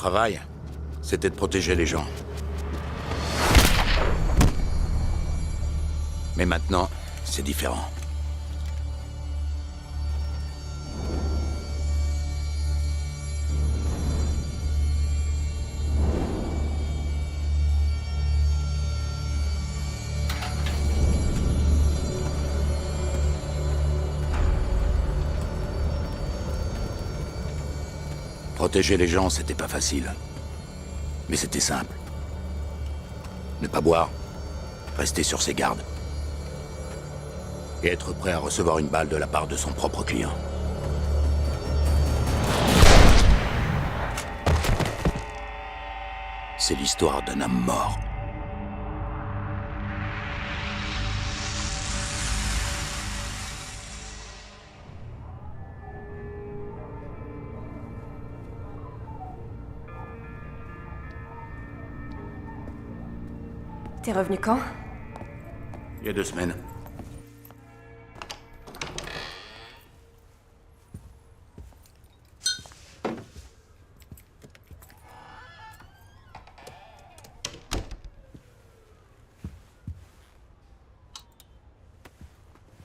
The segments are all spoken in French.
travail, c'était de protéger les gens. Mais maintenant, c'est différent. Protéger les gens, c'était pas facile. Mais c'était simple. Ne pas boire, rester sur ses gardes. Et être prêt à recevoir une balle de la part de son propre client. C'est l'histoire d'un homme mort. T'es revenu quand? Il y a 2 semaines.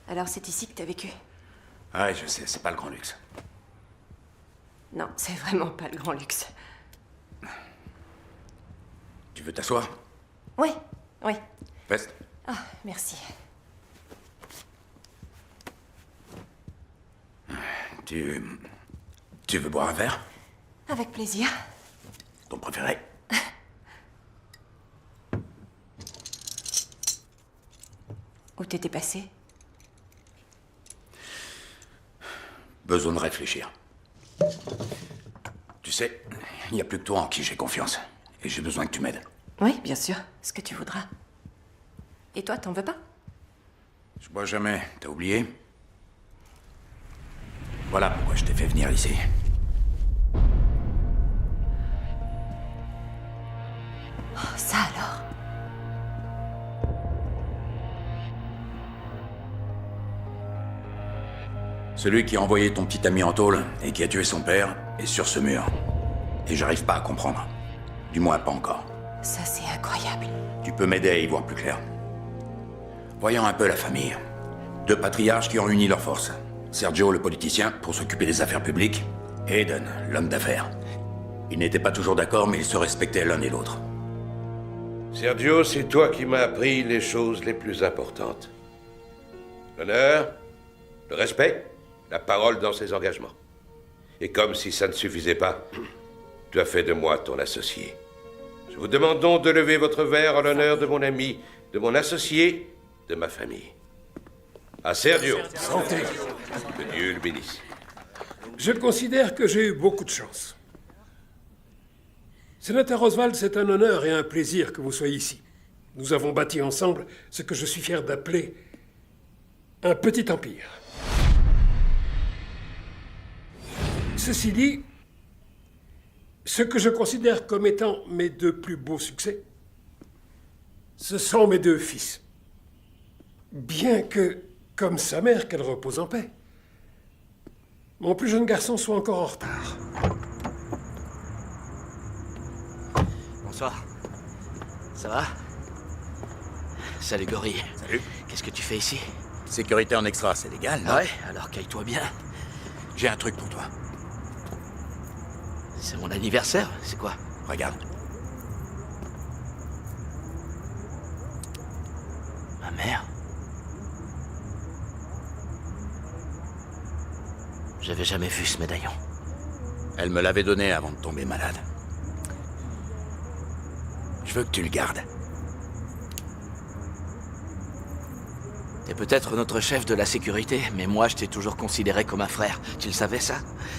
Alors c'est ici que t'as vécu? Ouais, je sais, c'est pas le grand luxe. Non, c'est vraiment pas le grand luxe. Tu veux t'asseoir? Oui, oui. Reste. Ah, merci. Tu veux boire un verre? Avec plaisir. Ton préféré? Où t'étais passé? Besoin de réfléchir. Tu sais, il n'y a plus que toi en qui j'ai confiance. Et j'ai besoin que tu m'aides. Oui, bien sûr. Ce que tu voudras. Et toi, t'en veux pas? Je bois jamais, t'as oublié? Voilà pourquoi je t'ai fait venir ici. Oh, ça alors? Celui qui a envoyé ton petit ami en tôle et qui a tué son père est sur ce mur. Et j'arrive pas à comprendre. Du moins, pas encore. Ça, c'est incroyable. Tu peux m'aider à y voir plus clair. Voyons un peu la famille. 2 patriarches qui ont uni leurs forces. Sergio, le politicien, pour s'occuper des affaires publiques, et Eden, l'homme d'affaires. Ils n'étaient pas toujours d'accord, mais ils se respectaient l'un et l'autre. Sergio, c'est toi qui m'as appris les choses les plus importantes. L'honneur, le respect, la parole dans ses engagements. Et comme si ça ne suffisait pas, tu as fait de moi ton associé. Je vous demande donc de lever votre verre en l'honneur de mon ami, de mon associé, de ma famille. À Sergio. Santé. Que Dieu le bénisse. Je considère que j'ai eu beaucoup de chance. Sénateur Oswald, c'est un honneur et un plaisir que vous soyez ici. Nous avons bâti ensemble ce que je suis fier d'appeler un petit empire. Ceci dit, ce que je considère comme étant mes 2 plus beaux succès, ce sont mes 2 fils. Bien que, comme sa mère, qu'elle repose en paix, mon plus jeune garçon soit encore en retard. Bonsoir. Ça va? Salut, gorille. Salut. Qu'est-ce que tu fais ici? Sécurité en extra, c'est légal, non? Ouais, alors caille-toi bien. J'ai un truc pour toi. C'est mon anniversaire, c'est quoi? Regarde. Ma mère? J'avais jamais vu ce médaillon. Elle me l'avait donné avant de tomber malade. Je veux que tu le gardes. T'es peut-être notre chef de la sécurité, mais moi je t'ai toujours considéré comme un frère. Tu le savais ça?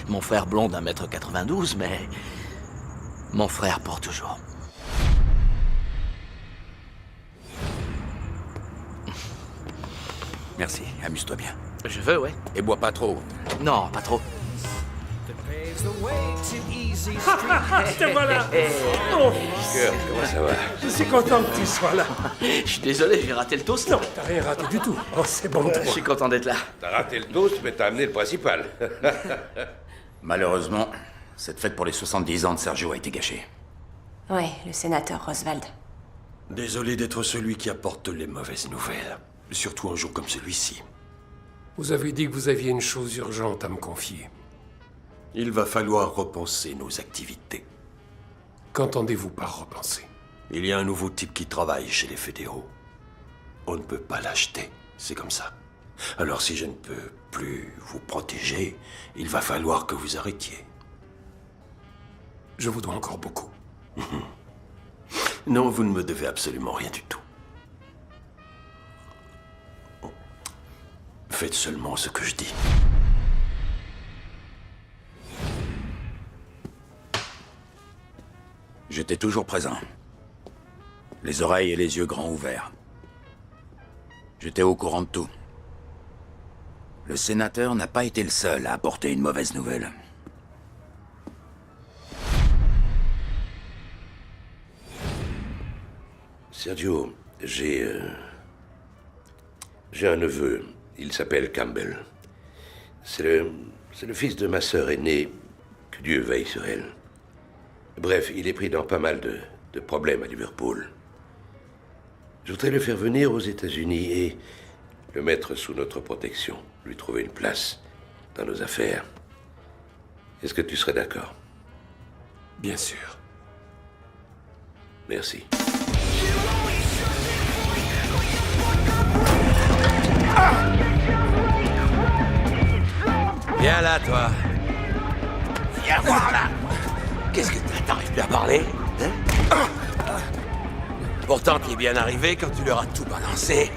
Mon frère blond d'1m92, mais... mon frère pour toujours. Merci, amuse-toi bien. Je veux, ouais. Et bois pas trop. Non, pas trop. Te voilà. Oh, Cœur, comment ça va? je suis content que tu sois là. Je suis désolé, j'ai raté le toast. Non, t'as rien raté du tout. Oh, c'est bon de Je toi. suis content d'être là. T'as raté le toast, mais t'as amené le principal. Malheureusement, cette fête pour les 70 ans de Sergio a été gâchée. Ouais, le sénateur Roswald. Désolé d'être celui qui apporte les mauvaises nouvelles. Surtout un jour comme celui-ci. Vous avez dit que vous aviez une chose urgente à me confier. Il va falloir repenser nos activités. Qu'entendez-vous par repenser? Il y a un nouveau type qui travaille chez les fédéraux. On ne peut pas l'acheter, c'est comme ça. Alors si je ne peux plus vous protéger, il va falloir que vous arrêtiez. Je vous dois encore beaucoup. Non, vous ne me devez absolument rien du tout. Faites seulement ce que je dis. J'étais toujours présent. Les oreilles et les yeux grands ouverts. J'étais au courant de tout. Le sénateur n'a pas été le seul à apporter une mauvaise nouvelle. Sergio, j'ai un neveu. Il s'appelle Campbell. C'est le fils de ma sœur aînée. Que Dieu veille sur elle. Bref, il est pris dans pas mal de problèmes à Liverpool. Je voudrais le faire venir aux États-Unis et le mettre sous notre protection. Lui trouver une place dans nos affaires. Est-ce que tu serais d'accord? Bien sûr. Merci. Viens là, toi. Viens voir là. Qu'est-ce que t'arrives plus à parler, hein? Pourtant, t'es bien arrivé quand tu leur as tout balancé.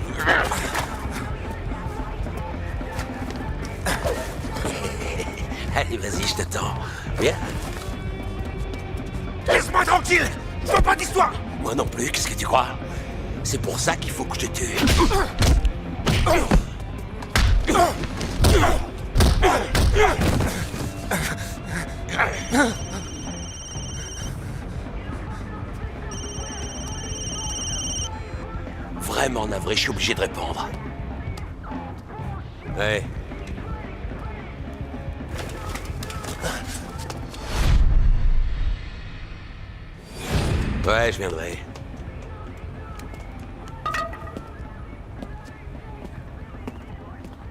Allez, vas-y, je t'attends. Viens. Laisse-moi tranquille. Je veux pas d'histoire. Moi non plus, qu'est-ce que tu crois? C'est pour ça qu'il faut que je te tue. Vraiment navré, je suis obligé de répondre. Ouais. Ouais, je viendrai.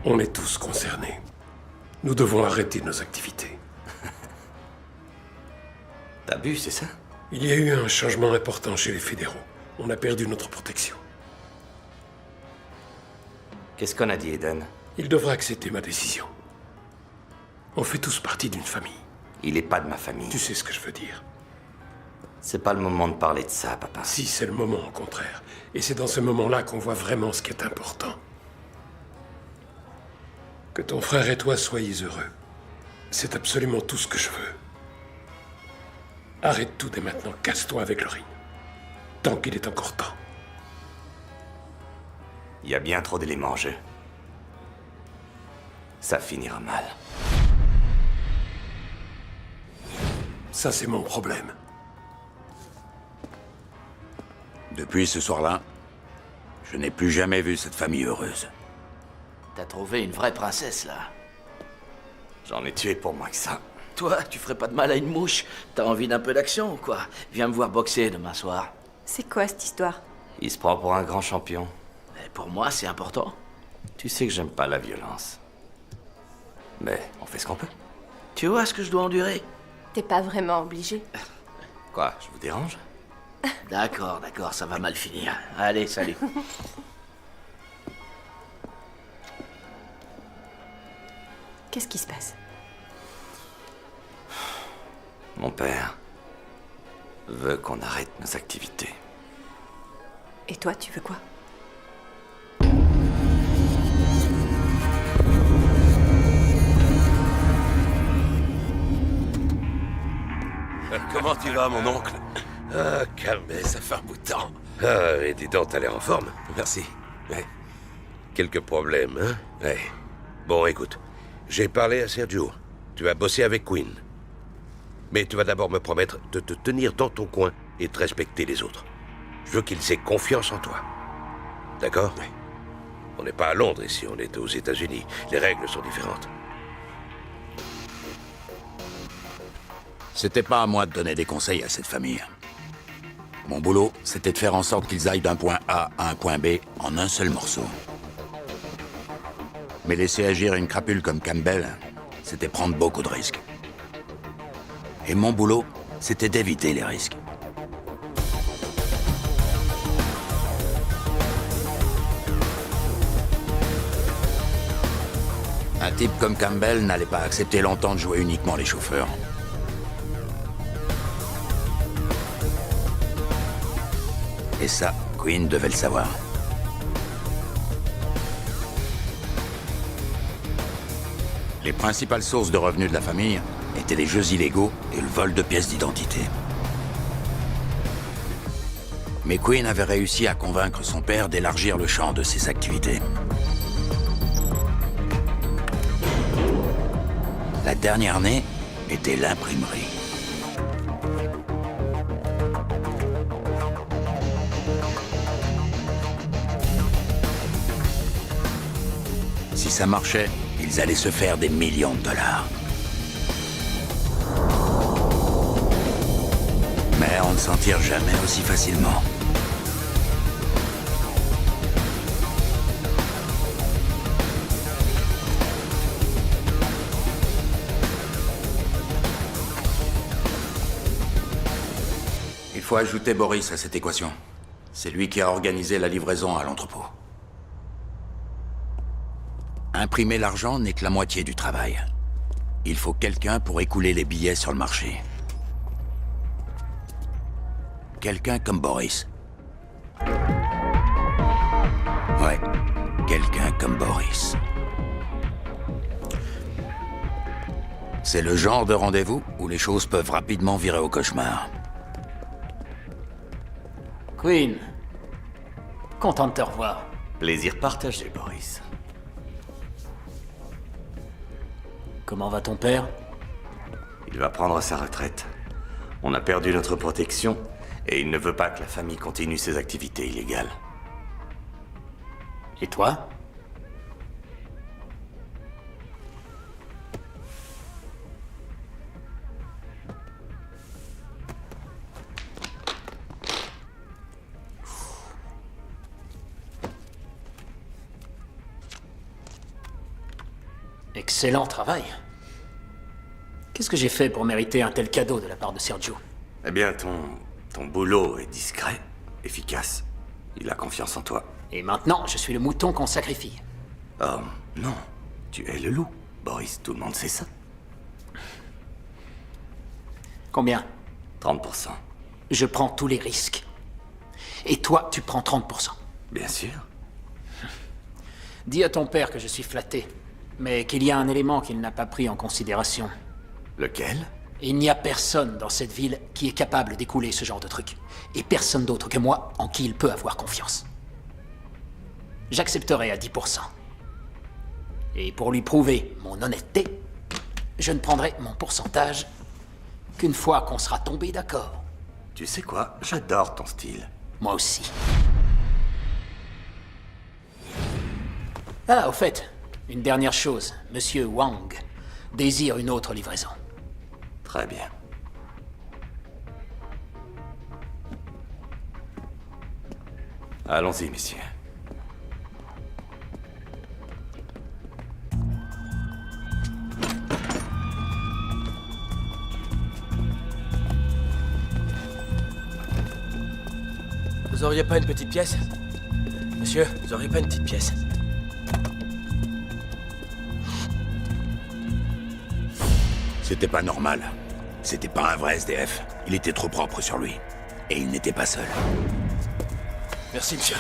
On est tous concernés. Nous devons arrêter nos activités. T'as bu, c'est ça? Il y a eu un changement important chez les fédéraux. On a perdu notre protection. Qu'est-ce qu'on a dit, Eden? Il devra accepter ma décision. On fait tous partie d'une famille. Il est pas de ma famille. Tu sais ce que je veux dire. C'est pas le moment de parler de ça, papa. Si, c'est le moment, au contraire. Et c'est dans ce moment-là qu'on voit vraiment ce qui est important. Que ton frère et toi soyez heureux. C'est absolument tout ce que je veux. Arrête tout dès maintenant, casse-toi avec le ring. Tant qu'il est encore temps. Il y a bien trop d'éléments en jeu. Ça finira mal. Ça, c'est mon problème. Depuis ce soir-là, je n'ai plus jamais vu cette famille heureuse. T'as trouvé une vraie princesse, là. J'en ai tué pour moins que ça. Toi, tu ferais pas de mal à une mouche. T'as envie d'un peu d'action ou quoi? Viens me voir boxer demain soir. C'est quoi cette histoire? Il se prend pour un grand champion. Et pour moi, c'est important. Tu sais que j'aime pas la violence. Mais on fait ce qu'on peut. Tu vois ce que je dois endurer? T'es pas vraiment obligé. Quoi, je vous dérange? D'accord, ça va mal finir. Allez, salut. Qu'est-ce qui se passe? Mon père veut qu'on arrête nos activités. Et toi, tu veux quoi? Comment tu vas, mon oncle? Ah, Campbell. Ça fait un bout de temps. Ah, et dis donc, t'as l'air en forme. Merci. Ouais. Quelques problèmes, hein? Ouais. Bon, écoute, j'ai parlé à Sergio. Tu vas bosser avec Quinn. Mais tu vas d'abord me promettre de te tenir dans ton coin et de respecter les autres. Je veux qu'ils aient confiance en toi. D'accord? Oui. On n'est pas à Londres ici, on est aux États-Unis. Les règles sont différentes. C'était pas à moi de donner des conseils à cette famille. Mon boulot, c'était de faire en sorte qu'ils aillent d'un point A à un point B en un seul morceau. Mais laisser agir une crapule comme Campbell, c'était prendre beaucoup de risques. Et mon boulot, c'était d'éviter les risques. Un type comme Campbell n'allait pas accepter longtemps de jouer uniquement les chauffeurs. Et ça, Quinn devait le savoir. Les principales sources de revenus de la famille étaient les jeux illégaux et le vol de pièces d'identité. Mais Quinn avait réussi à convaincre son père d'élargir le champ de ses activités. La dernière née était l'imprimerie. Si ça marchait, ils allaient se faire des millions de dollars. Mais on ne s'en tire jamais aussi facilement. Il faut ajouter Boris à cette équation. C'est lui qui a organisé la livraison à l'entrepôt. Imprimer l'argent n'est que la moitié du travail. Il faut quelqu'un pour écouler les billets sur le marché. Quelqu'un comme Boris. Ouais, quelqu'un comme Boris. C'est le genre de rendez-vous où les choses peuvent rapidement virer au cauchemar. Quinn, content de te revoir. Plaisir partagé, Boris. Comment va ton père? Il va prendre sa retraite. On a perdu notre protection et il ne veut pas que la famille continue ses activités illégales. Et toi? Excellent travail. Qu'est-ce que j'ai fait pour mériter un tel cadeau de la part de Sergio? Eh bien, ton boulot est discret, efficace. Il a confiance en toi. Et maintenant, je suis le mouton qu'on sacrifie. Oh, non. Tu es le loup, Boris. Tout le monde sait ça. Combien? 30%. Je prends tous les risques. Et toi, tu prends 30%. Bien sûr. Dis à ton père que je suis flatté, mais qu'il y a un élément qu'il n'a pas pris en considération. Lequel? Il n'y a personne dans cette ville qui est capable d'écouler ce genre de truc. Et personne d'autre que moi en qui il peut avoir confiance. J'accepterai à 10%. Et pour lui prouver mon honnêteté, je ne prendrai mon pourcentage qu'une fois qu'on sera tombé d'accord. Tu sais quoi? J'adore ton style. Moi aussi. Ah, au fait, une dernière chose. Monsieur Wang désire une autre livraison. Très bien. Allons-y, messieurs. Vous auriez pas une petite pièce? Monsieur, vous auriez pas une petite pièce? C'était pas normal. C'était pas un vrai SDF. Il était trop propre sur lui. Et il n'était pas seul. Merci, monsieur.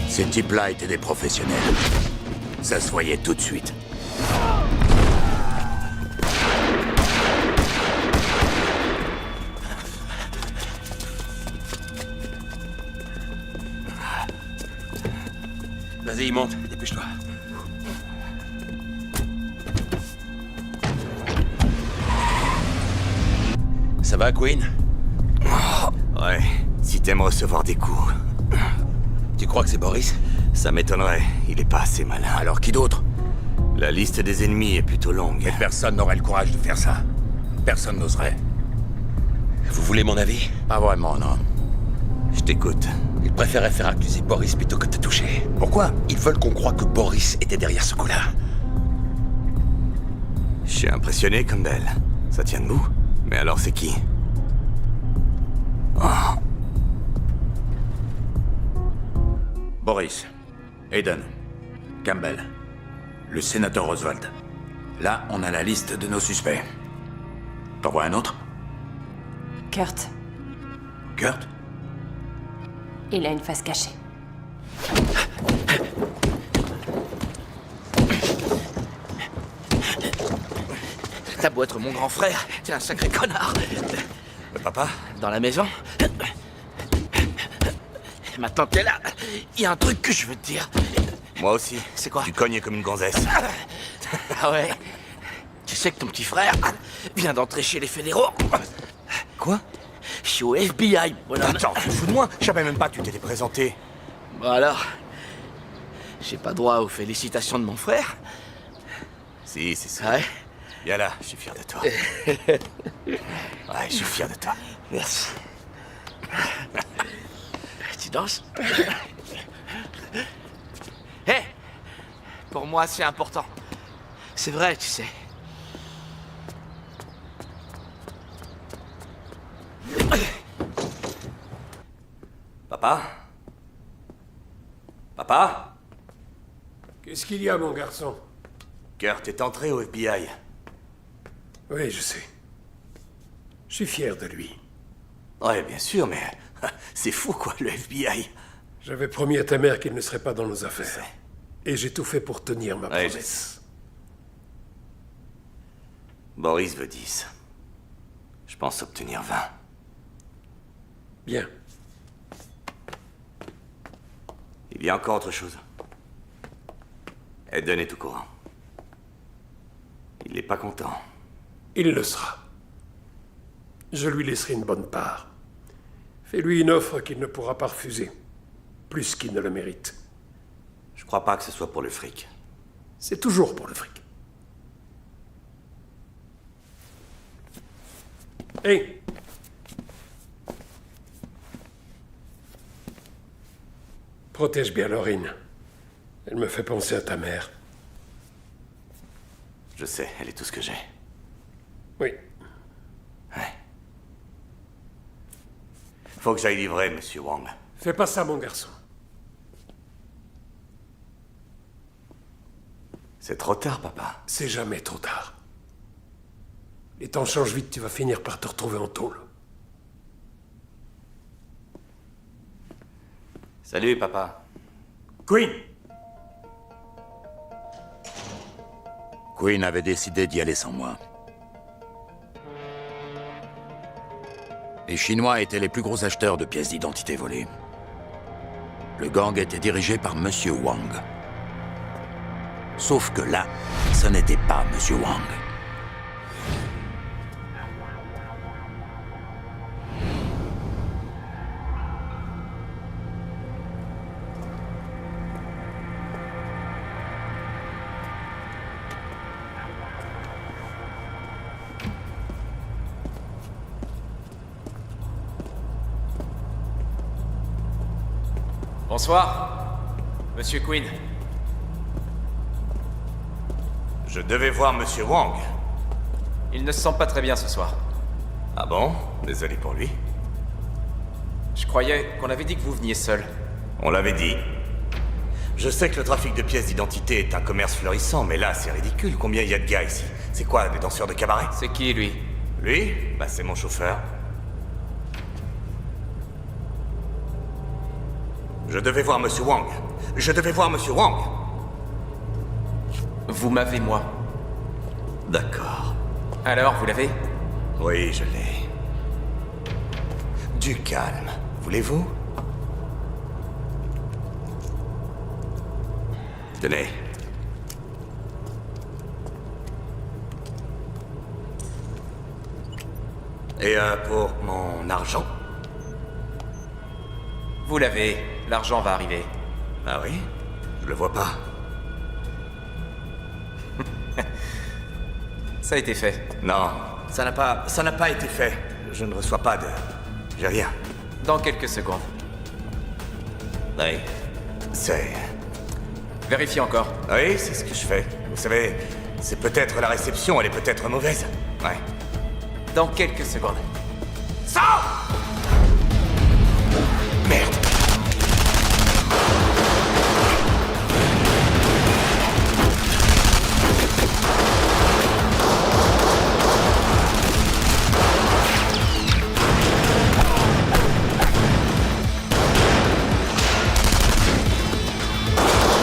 Ces types-là étaient des professionnels. Ça se voyait tout de suite. Vas-y, monte, dépêche-toi. Ça va, Queen? Ouais, si t'aimes recevoir des coups. Tu crois que c'est Boris? Ça m'étonnerait, il est pas assez malin. Alors qui d'autre? La liste des ennemis est plutôt longue. Mais personne n'aurait le courage de faire ça. Personne n'oserait. Vous voulez mon avis? Pas vraiment, non. Je t'écoute. Ils préféraient faire accuser Boris plutôt que de te toucher. Pourquoi? Ils veulent qu'on croie que Boris était derrière ce coup-là. Je suis impressionné, Campbell. Ça tient debout. Mais alors c'est qui? Boris, Hayden, Campbell, le sénateur Oswald. Là, on a la liste de nos suspects. T'en vois un autre? Kurt, Kurt? il a une face cachée. T'as beau être mon grand frère, t'es un sacré connard. Le papa? Dans la maison. Maintenant que t'es là, il y a un truc que je veux te dire. Moi aussi. C'est quoi? Tu cognes comme une gonzesse. Ah ouais? Tu sais que ton petit frère vient d'entrer chez les fédéraux? Quoi? Je suis au FBI, bonhomme. Attends, tu te fous de moi? Je savais même pas que tu t'étais présenté. Bon alors, j'ai pas droit aux félicitations de mon frère? Si, c'est ça. Ouais? Viens là, je suis fier de toi. Ouais, je suis fier de toi. Merci. Tu danses? Hé! Pour moi, c'est important. C'est vrai, tu sais. Papa? Papa? Qu'est-ce qu'il y a, mon garçon? Kurt est entré au FBI. Oui, je sais. Je suis fier de lui. Ouais, bien sûr, mais c'est fou, quoi, le FBI. J'avais promis à ta mère qu'il ne serait pas dans nos affaires. sais. Et j'ai tout fait pour tenir ma Ouais, promesse. Boris veut 10. Je pense obtenir 20. Bien. Il y a encore autre chose. Eden est au courant. Il n'est pas content. Il le sera. Je lui laisserai une bonne part. Fais-lui une offre qu'il ne pourra pas refuser. Plus qu'il ne le mérite. Je crois pas que ce soit pour le fric. C'est toujours pour le fric. Hé! Protège bien Laurine. Elle me fait penser à ta mère. Je sais, elle est tout ce que j'ai. Oui. Ouais. Faut que j'aille livrer, monsieur Wang. Fais pas ça, mon garçon. C'est trop tard, papa. C'est jamais trop tard. Les temps changent vite, tu vas finir par te retrouver en tôle. Salut, papa. Queen! Queen avait décidé d'y aller sans moi. Les Chinois étaient les plus gros acheteurs de pièces d'identité volées. Le gang était dirigé par Monsieur Wang. Sauf que là, ce n'était pas Monsieur Wang. Bonsoir, Monsieur Queen. Je devais voir monsieur Wang. Il ne se sent pas très bien ce soir. Ah bon? Désolé pour lui. Je croyais qu'on avait dit que vous veniez seul. On l'avait dit. Je sais que le trafic de pièces d'identité est un commerce florissant, mais là, c'est ridicule. Combien il y a de gars ici? C'est quoi, des danseurs de cabaret? C'est qui, lui? Lui? Bah, c'est mon chauffeur. Je devais voir monsieur Wang. Je devais voir monsieur Wang. Vous m'avez, moi. D'accord. Alors, vous l'avez? Oui, je l'ai. Du calme. Voulez-vous? Tenez. Et pour mon argent? Vous l'avez. L'argent va arriver. Ah oui? Je le vois pas. Ça a été fait. Non, ça n'a pas été fait. Je ne reçois pas de... J'ai rien. Dans quelques secondes. Oui. C'est... Vérifiez encore. Oui, c'est ce que je fais. Vous savez, c'est peut-être la réception, elle est peut-être mauvaise. Ouais. Dans quelques secondes. Sors! Merde.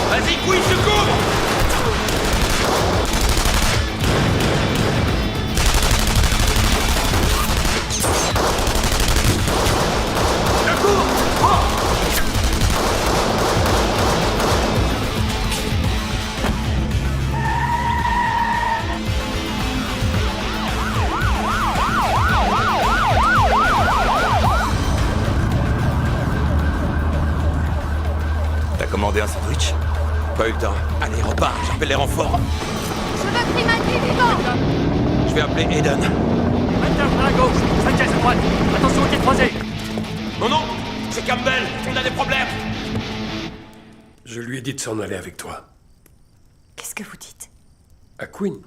Vas-y, Queen, secours! T'as commandé un sandwich? Pas eu le temps. Allez, repars, j'appelle les renforts. Je veux Grimaldi vivant! Je vais appeler Aiden. Hunter à gauche, Sanchez à droite. Attention au quai croisé. Non, non, c'est Campbell, on a des problèmes. Je lui ai dit de s'en aller avec toi. Qu'est-ce que vous dites? À Queen.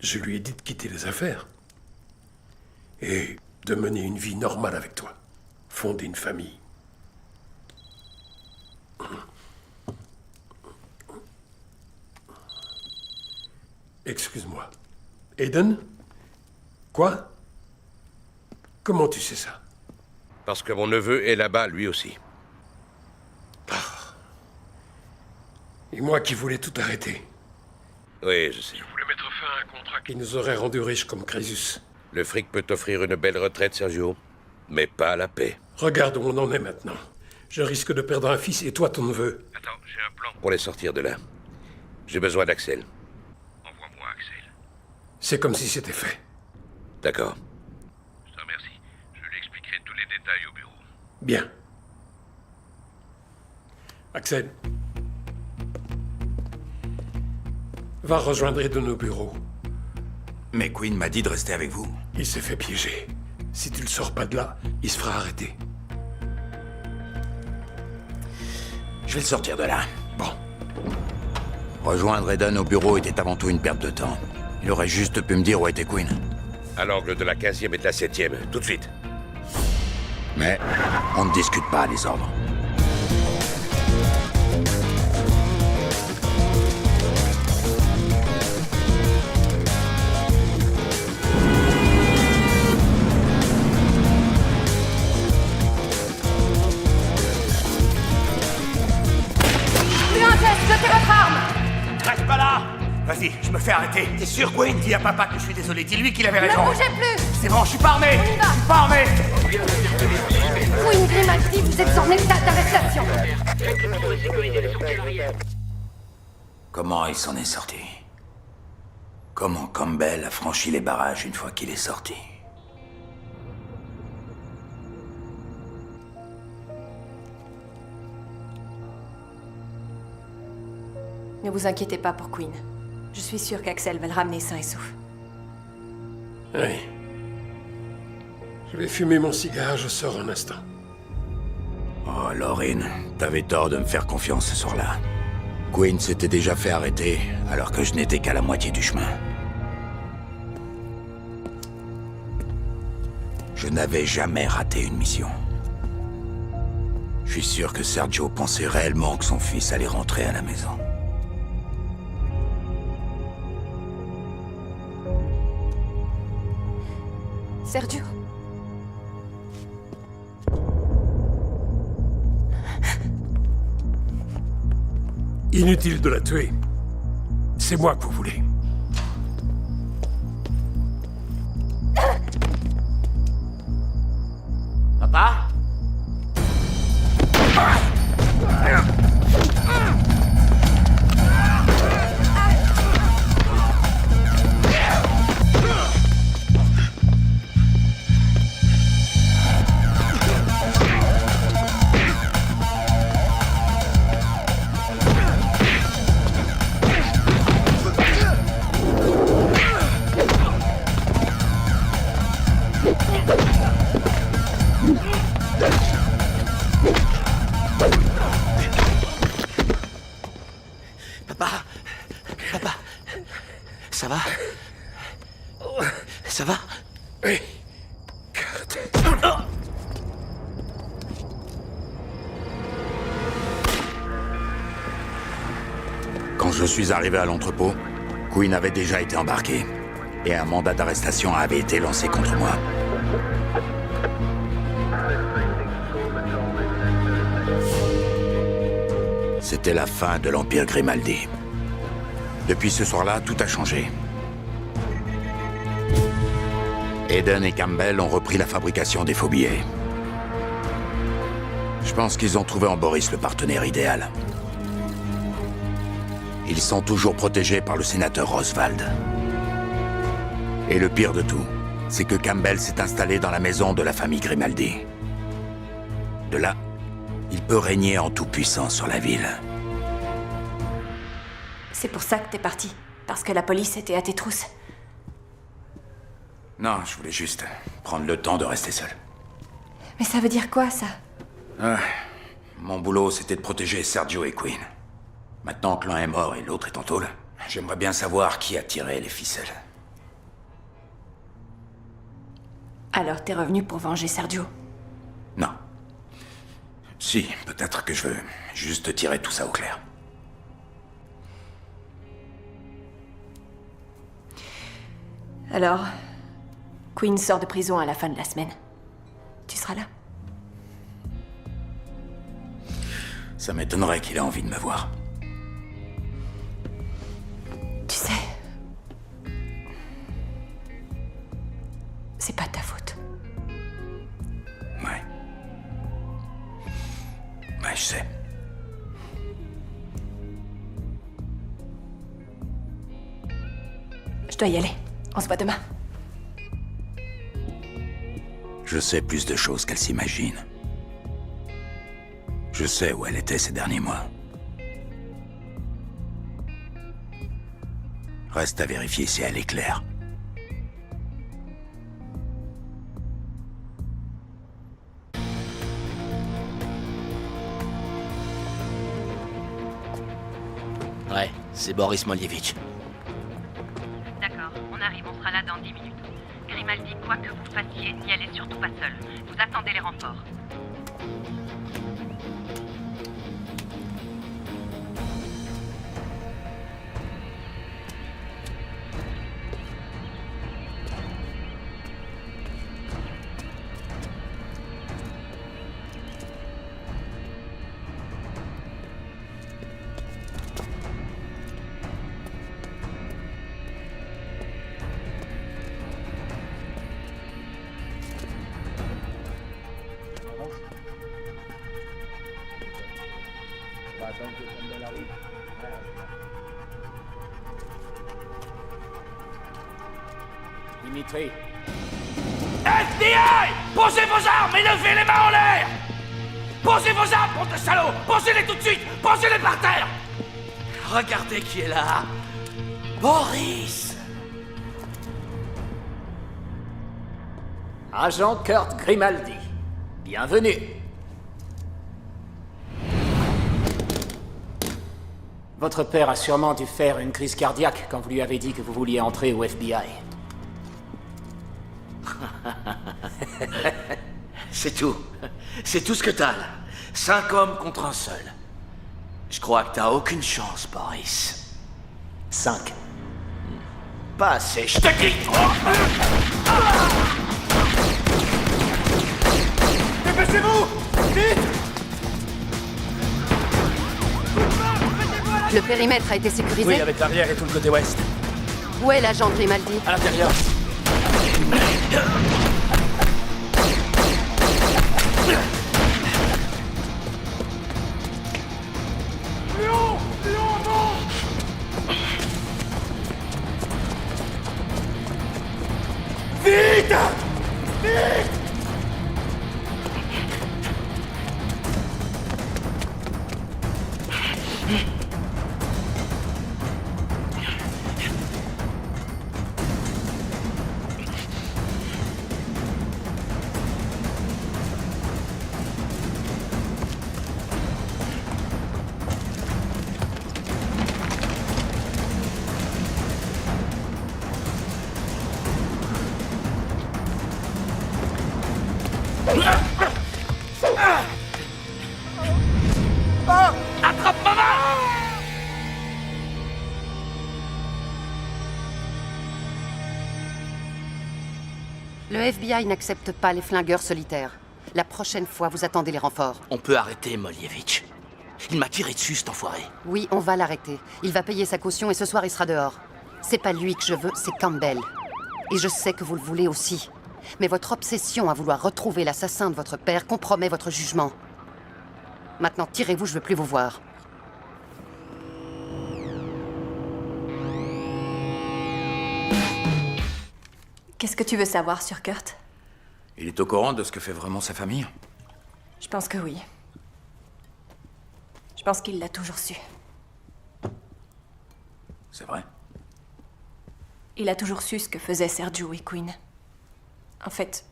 Je lui ai dit de quitter les affaires. Et de mener une vie normale avec toi. Fonder une famille. Excuse-moi. Aiden? Quoi? Comment tu sais ça? Parce que mon neveu est là-bas, lui aussi. Et moi qui voulais tout arrêter. Oui, je sais. Je voulais mettre fin à un contrat qui nous aurait rendus riches comme Crésus. Le fric peut t'offrir une belle retraite, Sergio, mais pas la paix. Regarde où on en est maintenant. Je risque de perdre un fils et toi ton neveu. Attends, j'ai un plan pour les sortir de là. J'ai besoin d'Axel. Envoie-moi Axel. C'est comme si c'était fait. D'accord. Je te remercie. Je lui expliquerai tous les détails au bureau. Bien. Axel. Va rejoindre Aiden au bureau. Mais Queen m'a dit de rester avec vous. Il s'est fait piéger. Si tu le sors pas de là, il se fera arrêter. Je vais le sortir de là. Bon. Rejoindre Eden au bureau était avant tout une perte de temps. Il aurait juste pu me dire où était Queen. À l'angle de la 15e et de la 7e, tout de suite. Mais on ne discute pas les ordres. Plus un geste, jetez votre arme! Reste pas là! Vas-y, je me fais arrêter. T'es sûr, Queen? Dis à papa que je suis désolé. Dis-lui qu'il avait raison. Ne bougez plus! C'est bon, je suis pas armé! On y va. Je suis pas armé! Queen Grimaldi, vous êtes en état d'arrestation! Comment il s'en est sorti? Comment Campbell a franchi les barrages une fois qu'il est sorti? Ne vous inquiétez pas pour Queen. Je suis sûre qu'Axel va le ramener sain et sauf. Oui. Je vais fumer mon cigare, je sors un instant. Oh, Laurine, t'avais tort de me faire confiance ce soir-là. Queen s'était déjà fait arrêter, alors que je n'étais qu'à la moitié du chemin. Je n'avais jamais raté une mission. Je suis sûr que Sergio pensait réellement que son fils allait rentrer à la maison. Sergio? Inutile de la tuer. C'est moi que vous voulez. Papa? Papa. Papa. Ça va? Ça va? Oui. Quand je suis arrivé à l'entrepôt, Quinn avait déjà été embarqué. Et un mandat d'arrestation avait été lancé contre moi. C'était la fin de l'Empire Grimaldi. Depuis ce soir-là, tout a changé. Eden et Campbell ont repris la fabrication des faux billets. Je pense qu'ils ont trouvé en Boris le partenaire idéal. Ils sont toujours protégés par le sénateur Oswald. Et le pire de tout, c'est que Campbell s'est installé dans la maison de la famille Grimaldi. De là, il peut régner en tout-puissance sur la ville. C'est pour ça que t'es parti. Parce que la police était à tes trousses. Non, je voulais juste prendre le temps de rester seul. Mais ça veut dire quoi, ça? Mon boulot, c'était de protéger Sergio et Quinn. Maintenant que l'un est mort et l'autre est en tôle, j'aimerais bien savoir qui a tiré les ficelles. Alors t'es revenu pour venger Sergio? Non. Si, peut-être que je veux juste tirer tout ça au clair. Alors, Quinn sort de prison à la fin de la semaine. Tu seras là? Ça m'étonnerait qu'il ait envie de me voir. Tu sais... C'est pas ta faute. Ouais. Ouais, je sais. Je dois y aller. On se voit demain. Je sais plus de choses qu'elle s'imagine. Je sais où elle était ces derniers mois. Reste à vérifier si elle est claire. Ouais, c'est Boris Moljevitch. D'accord, on arrive, on sera là dans 10 minutes. Grimaldi, quoi que vous fassiez, n'y allez surtout pas seul. Vous attendez les renforts. Dimitri, FBI! Posez vos armes et levez les mains en l'air! Posez vos armes, bande de salauds! Posez-les tout de suite! Posez-les par terre! Regardez qui est là! Boris! agent Kurt Grimaldi. Bienvenue. Votre père a sûrement dû faire une crise cardiaque quand vous lui avez dit que vous vouliez entrer au FBI. C'est tout. C'est tout ce que t'as, là. 5 hommes contre un seul. Je crois que t'as aucune chance, Boris. 5. Pas assez, je te dis! Dépêchez-vous! Vite! Le périmètre a été sécurisé? Oui, avec l'arrière et tout le côté ouest. Où est l'agent Grimaldi? À l'intérieur. Vite! Vite! Attrape ma main! Le FBI n'accepte pas les flingueurs solitaires. La prochaine fois, vous attendez les renforts. On peut arrêter Molievich. Il m'a tiré dessus, cet enfoiré. Oui, on va l'arrêter. Il va payer sa caution et ce soir, il sera dehors. C'est pas lui que je veux, c'est Campbell. Et je sais que vous le voulez aussi. Mais votre obsession à vouloir retrouver l'assassin de votre père compromet votre jugement. Maintenant, tirez-vous, je veux plus vous voir. Qu'est-ce que tu veux savoir sur Kurt? Il est au courant de ce que fait vraiment sa famille? Je pense que oui. Je pense qu'il l'a toujours su. C'est vrai? Il a toujours su ce que faisaient Sergio et Quinn. En fait,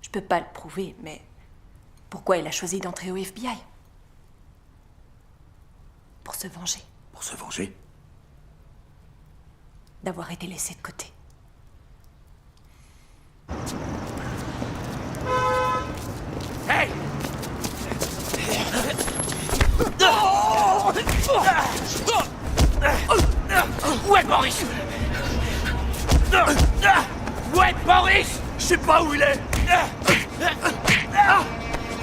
je peux pas le prouver, mais pourquoi il a choisi d'entrer au FBI? Pour se venger. Pour se venger? D'avoir été laissé de côté. Hey! Où est Boris? Où est Boris? Je sais pas où il est.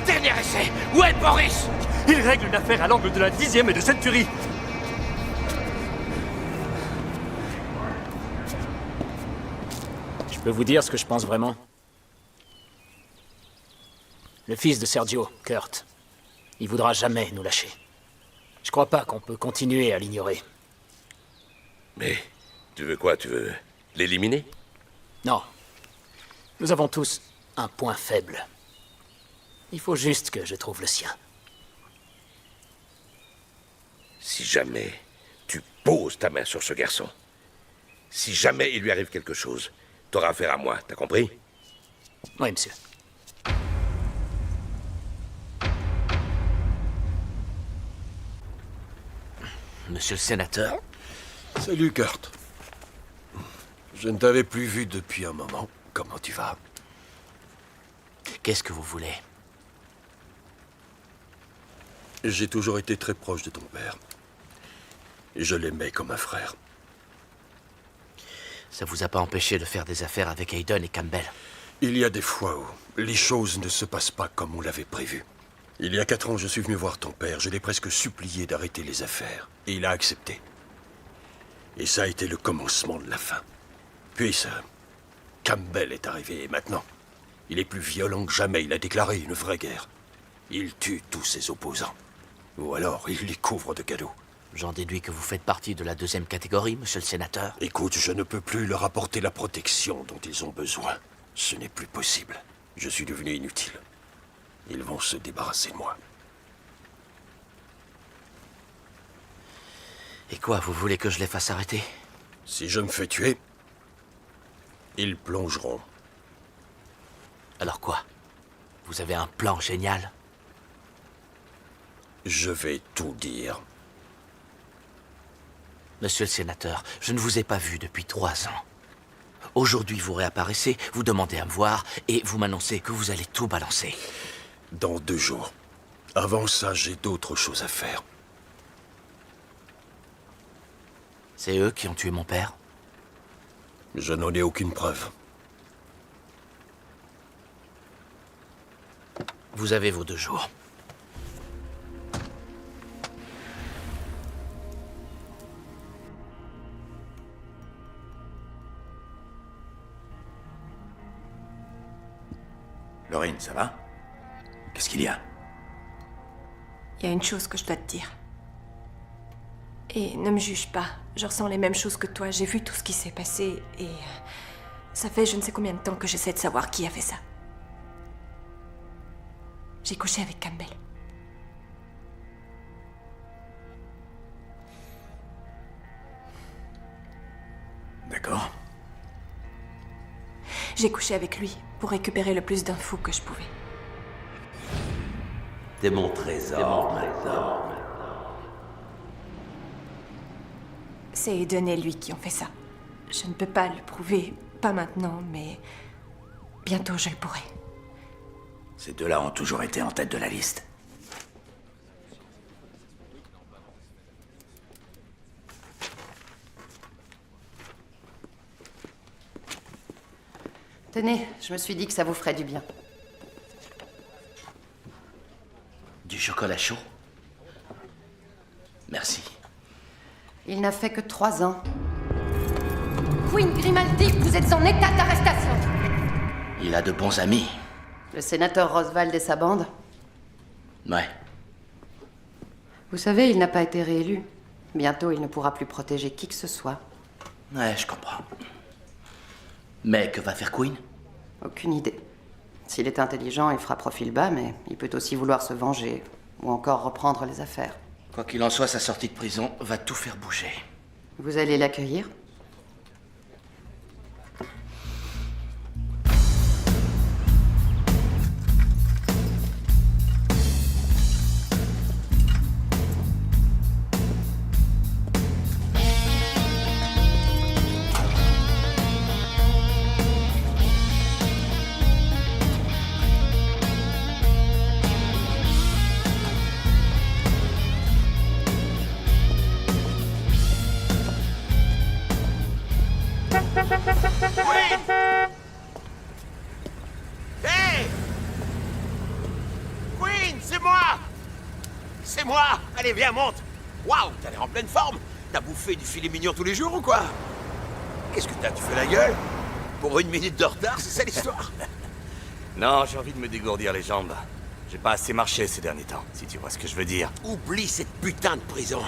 Dernier essai. Où est Boris? Il règle une affaire à l'angle de la 10e et de Century. Je peux vous dire ce que je pense vraiment? Le fils de Sergio, Kurt, il voudra jamais nous lâcher. Je crois pas qu'on peut continuer à l'ignorer. Mais tu veux quoi? Tu veux l'éliminer? Non. Nous avons tous un point faible. Il faut juste que je trouve le sien. Si jamais tu poses ta main sur ce garçon, si jamais il lui arrive quelque chose, t'auras affaire à moi, t'as compris? Oui, monsieur. Monsieur le sénateur? Salut, Kurt. Je ne t'avais plus vu depuis un moment. Comment tu vas? Qu'est-ce que vous voulez? J'ai toujours été très proche de ton père. Et je l'aimais comme un frère. Ça vous a pas empêché de faire des affaires avec Hayden et Campbell? Il y a des fois où les choses ne se passent pas comme on l'avait prévu. Il y a 4 ans, je suis venu voir ton père. Je l'ai presque supplié d'arrêter les affaires. Et il a accepté. Et ça a été le commencement de la fin. Puis ça... Campbell est arrivé et maintenant, il est plus violent que jamais. Il a déclaré une vraie guerre. Il tue tous ses opposants. Ou alors, il les couvre de cadeaux. J'en déduis que vous faites partie de la 2e catégorie, monsieur le sénateur. Écoute, je ne peux plus leur apporter la protection dont ils ont besoin. Ce n'est plus possible. Je suis devenu inutile. Ils vont se débarrasser de moi. Et quoi, vous voulez que je les fasse arrêter? Si je me fais tuer, ils plongeront. Alors quoi? Vous avez un plan génial? Je vais tout dire. Monsieur le sénateur, je ne vous ai pas vu depuis 3 ans. Aujourd'hui, vous réapparaissez, vous demandez à me voir, et vous m'annoncez que vous allez tout balancer. Dans 2 jours. Avant ça, j'ai d'autres choses à faire. C'est eux qui ont tué mon père? Je n'en ai aucune preuve. Vous avez vos 2 jours. Lorraine, ça va? Qu'est-ce qu'il y a? Il y a une chose que je dois te dire. Et ne me juge pas. Je ressens les mêmes choses que toi. J'ai vu tout ce qui s'est passé et... ça fait je ne sais combien de temps que j'essaie de savoir qui a fait ça. J'ai couché avec Campbell. D'accord. J'ai couché avec lui pour récupérer le plus d'infos que je pouvais. T'es mon trésor maintenant. C'est Hayden et lui qui ont fait ça. Je ne peux pas le prouver, pas maintenant, mais bientôt je le pourrai. Ces deux-là ont toujours été en tête de la liste. Tenez, je me suis dit que ça vous ferait du bien. Du chocolat chaud? Merci. Il n'a fait que 3 ans. Queen Grimaldi, vous êtes en état d'arrestation. Il a de bons amis. Le sénateur Roswald et sa bande. Ouais. Vous savez, il n'a pas été réélu. Bientôt, il ne pourra plus protéger qui que ce soit. Ouais, je comprends. Mais que va faire Queen? Aucune idée. S'il est intelligent, il fera profil bas, mais il peut aussi vouloir se venger. Ou encore reprendre les affaires. Quoi qu'il en soit, sa sortie de prison va tout faire bouger. Vous allez l'accueillir? Hey! Queen, c'est moi! C'est moi! Allez, viens, monte! Waouh, t'as l'air en pleine forme! T'as bouffé du filet mignon tous les jours ou quoi? Qu'est-ce que t'as? Tu fais la gueule? Pour 1 minute de retard, c'est ça l'histoire? Non, j'ai envie de me dégourdir les jambes. J'ai pas assez marché ces derniers temps, si tu vois ce que je veux dire. Oublie cette putain de prison.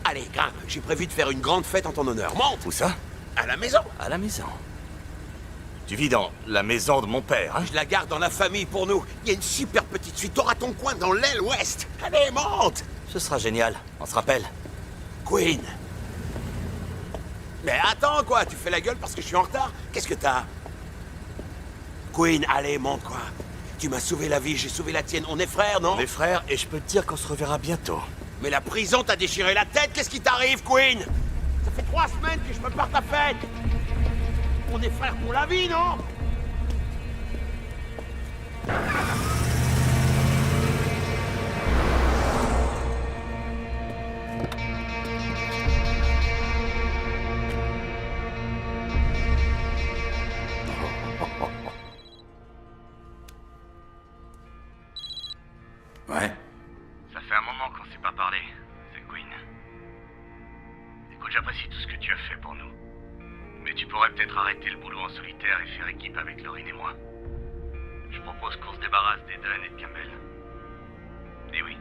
Allez, grimpe, j'ai prévu de faire une grande fête en ton honneur. Monte! Où ça? À la maison. À la maison. Tu vis dans la maison de mon père, hein? Je la garde dans la famille pour nous. Il y a une super petite suite. T'auras ton coin dans l'aile ouest. Allez, monte! Ce sera génial, on se rappelle. Queen! Mais attends, quoi! Tu fais la gueule parce que je suis en retard? Qu'est-ce que t'as? Queen, allez, monte, quoi! Tu m'as sauvé la vie, j'ai sauvé la tienne. On est frères, non? On est frères et je peux te dire qu'on se reverra bientôt. Mais la prison t'a déchiré la tête. Qu'est-ce qui t'arrive, Queen? Ça fait 3 semaines que je me pars ta fête. On est frères pour la vie, non? Ouais. Ça fait un moment qu'on s'est pas parlé, c'est Queen. Écoute, j'apprécie tout ce que tu as fait pour nous. Mais tu pourrais peut-être arrêter le boulot en solitaire et faire équipe avec Laurine et moi. Je propose qu'on se débarrasse d'Eden et de Campbell. Dis oui.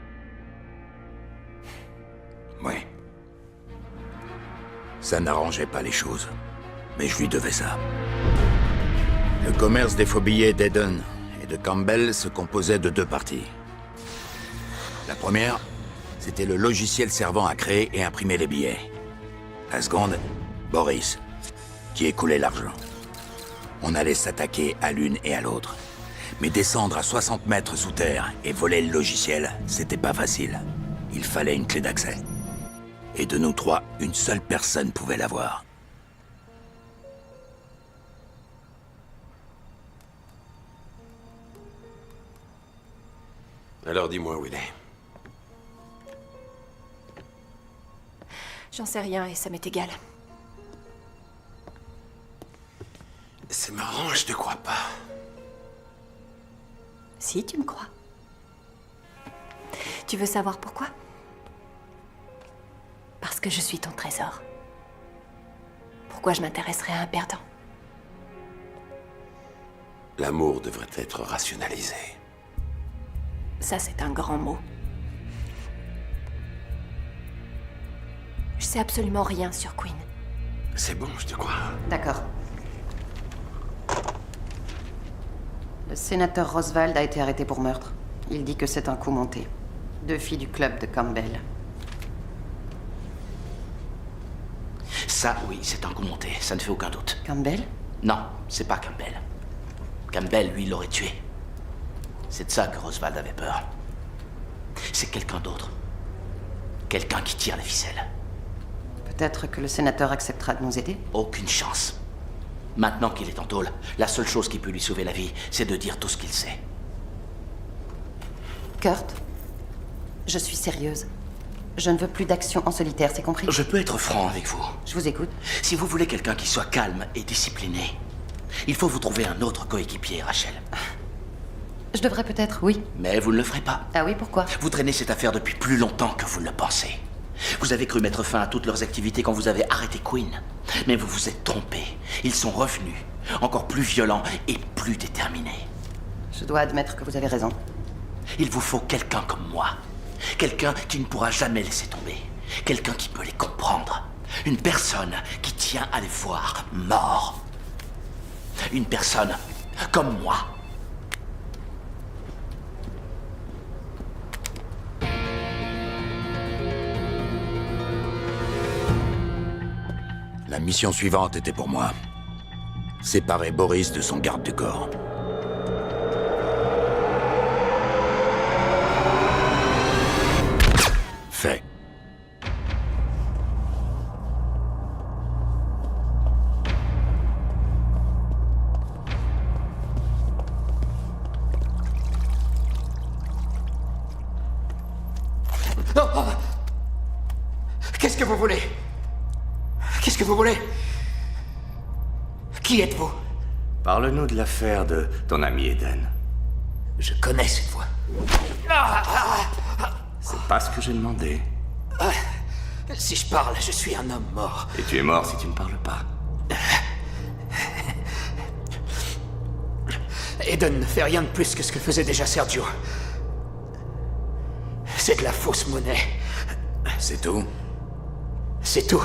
Ouais. Ça n'arrangeait pas les choses. Mais je lui devais ça. Le commerce des faux billets d'Eden et de Campbell se composait de 2 parties. La première, c'était le logiciel servant à créer et imprimer les billets. La seconde, Boris, qui écoulait l'argent. On allait s'attaquer à l'une et à l'autre. Mais descendre à 60 mètres sous terre et voler le logiciel, c'était pas facile. Il fallait une clé d'accès. Et de nous 3, une seule personne pouvait l'avoir. Alors dis-moi où il est. J'en sais rien et ça m'est égal. C'est marrant, je te crois pas. Si, tu me crois. Tu veux savoir pourquoi? Parce que je suis ton trésor. Pourquoi je m'intéresserais à un perdant? L'amour devrait être rationalisé. Ça, c'est un grand mot. Je sais absolument rien sur Queen. C'est bon, je te crois. D'accord. Le sénateur Roswald a été arrêté pour meurtre. Il dit que c'est un coup monté. 2 filles du club de Campbell. Ça, oui, c'est un coup monté, ça ne fait aucun doute. Campbell? Non, c'est pas Campbell. Campbell, lui, l'aurait tué. C'est de ça que Roswald avait peur. C'est quelqu'un d'autre. Quelqu'un qui tire les ficelles. Peut-être que le sénateur acceptera de nous aider? Aucune chance. Maintenant qu'il est en tôle, la seule chose qui peut lui sauver la vie, c'est de dire tout ce qu'il sait. Kurt, je suis sérieuse. Je ne veux plus d'action en solitaire, c'est compris? Je peux être franc avec vous. Je vous écoute. Si vous voulez quelqu'un qui soit calme et discipliné, il faut vous trouver un autre coéquipier, Rachel. Je devrais peut-être, oui. Mais vous ne le ferez pas. Ah oui, pourquoi? Vous traînez cette affaire depuis plus longtemps que vous ne le pensez. Vous avez cru mettre fin à toutes leurs activités quand vous avez arrêté Quinn. Mais vous vous êtes trompé. Ils sont revenus, encore plus violents et plus déterminés. Je dois admettre que vous avez raison. Il vous faut quelqu'un comme moi. Quelqu'un qui ne pourra jamais laisser tomber. Quelqu'un qui peut les comprendre. Une personne qui tient à les voir morts. Une personne comme moi. La mission suivante était pour moi. Séparer Boris de son garde du corps. Fait. Non. Qu'est-ce que vous voulez? Qu'est-ce que vous voulez? Qui êtes-vous? Parle-nous de l'affaire de ton ami Eden. Je connais cette voix. C'est pas ce que j'ai demandé. Si je parle, je suis un homme mort. Et tu es mort si tu ne parles pas. Eden ne fait rien de plus que ce que faisait déjà Sergio. C'est de la fausse monnaie. C'est tout? C'est tout.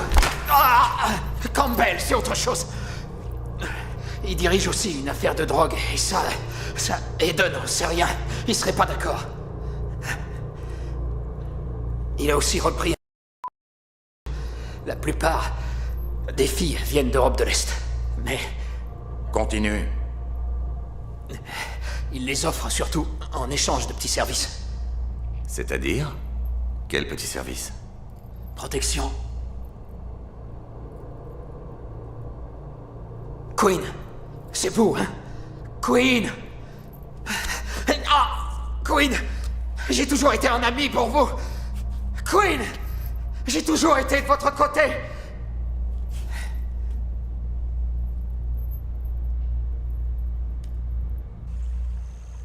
Campbell, c'est autre chose. Il dirige aussi une affaire de drogue, et ça, Eden n'en sait rien. Il serait pas d'accord. Il a aussi repris... La plupart des filles viennent d'Europe de l'Est. Mais... Continue. Il les offre surtout en échange de petits services. C'est-à-dire? Quel petit service? Protection. Quinn, c'est vous, hein? Quinn! Quinn! J'ai toujours été un ami pour vous! Quinn! J'ai toujours été de votre côté!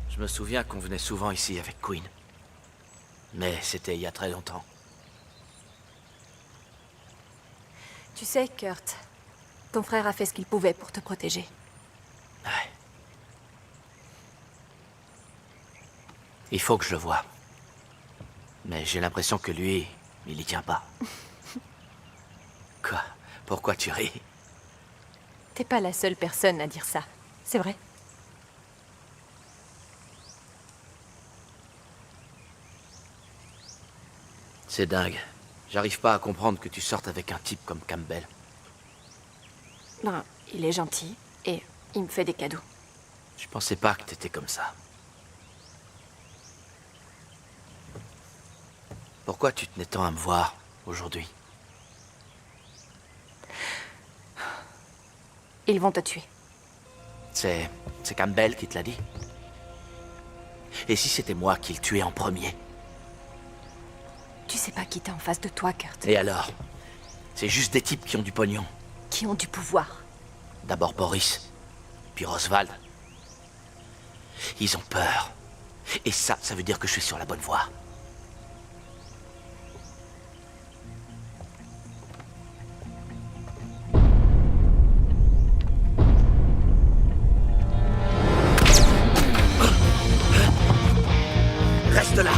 Je me souviens qu'on venait souvent ici avec Quinn. Mais c'était il y a très longtemps. Tu sais, Kurt, ton frère a fait ce qu'il pouvait pour te protéger. Ouais. Il faut que je le voie. Mais j'ai l'impression que lui, il y tient pas. Quoi? Pourquoi tu ris? T'es pas la seule personne à dire ça, c'est vrai? C'est dingue. J'arrive pas à comprendre que tu sortes avec un type comme Campbell. Non, il est gentil et il me fait des cadeaux. Je pensais pas que t'étais comme ça. Pourquoi tu tenais tant à me voir aujourd'hui? Ils vont te tuer. C'est Campbell qui te l'a dit? Et si c'était moi qui le tuais en premier? Tu sais pas qui t'es en face de toi, Kurt. Et alors? C'est juste des types qui ont du pognon. Qui ont du pouvoir. D'abord Boris, puis Roswald. Ils ont peur. Et ça veut dire que je suis sur la bonne voie. Reste là!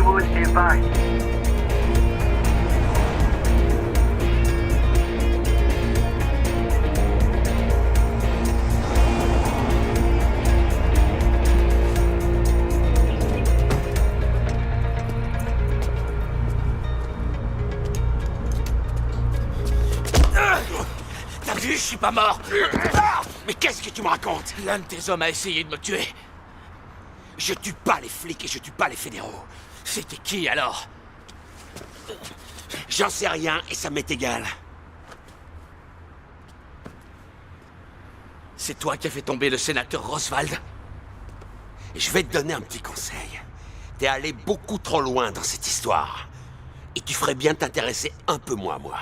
Hollywood et Paris. T'as vu, je suis pas mort. Mais qu'est-ce que tu me racontes? L'un de tes hommes a essayé de me tuer. Je tue pas les flics et je tue pas les fédéraux. C'était qui alors? J'en sais rien et ça m'est égal. C'est toi qui as fait tomber le sénateur Roswald? Je vais te donner un petit conseil. T'es allé beaucoup trop loin dans cette histoire. Et tu ferais bien de t'intéresser un peu moins à moi.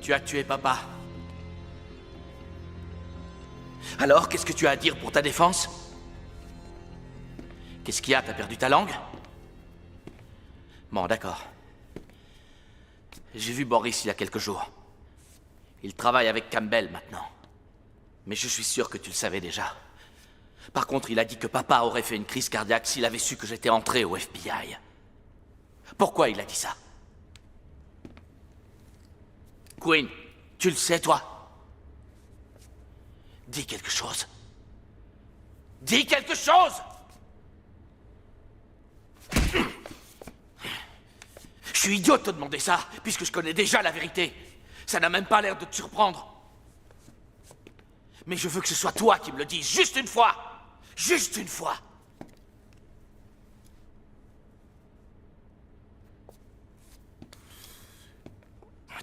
Tu as tué papa. Alors, qu'est-ce que tu as à dire pour ta défense? Qu'est-ce qu'il y a? T'as perdu ta langue? Bon, d'accord. J'ai vu Boris il y a quelques jours. Il travaille avec Campbell maintenant. Mais je suis sûr que tu le savais déjà. Par contre, il a dit que papa aurait fait une crise cardiaque s'il avait su que j'étais entré au FBI. Pourquoi il a dit ça? Quinn, tu le sais, toi? Dis quelque chose. Dis quelque chose! Je suis idiot de te demander ça, puisque je connais déjà la vérité. Ça n'a même pas l'air de te surprendre. Mais je veux que ce soit toi qui me le dises, juste une fois! Juste une fois!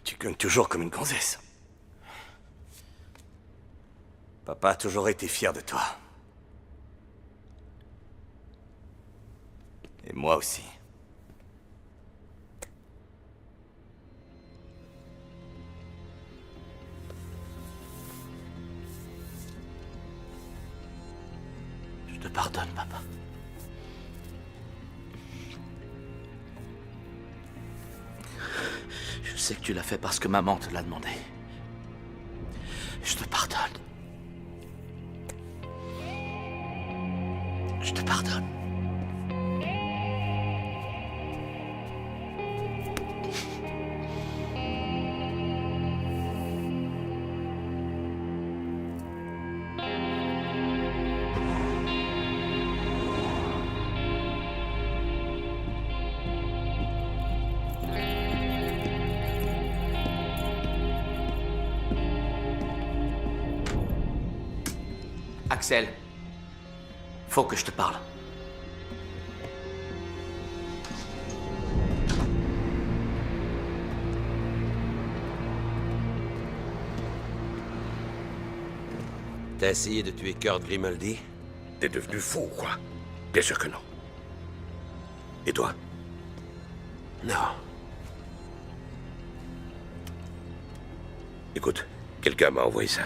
Tu cognes toujours comme une gonzesse. Papa a toujours été fier de toi. Et moi aussi. Je te pardonne, papa. Je sais que tu l'as fait parce que maman te l'a demandé. Je te pardonne. Je te pardonne. Axel, faut que je te parle. T'as essayé de tuer Kurt Grimaldi? T'es devenu fou ou quoi? Bien sûr que non. Et toi? Non. Écoute, quelqu'un m'a envoyé ça.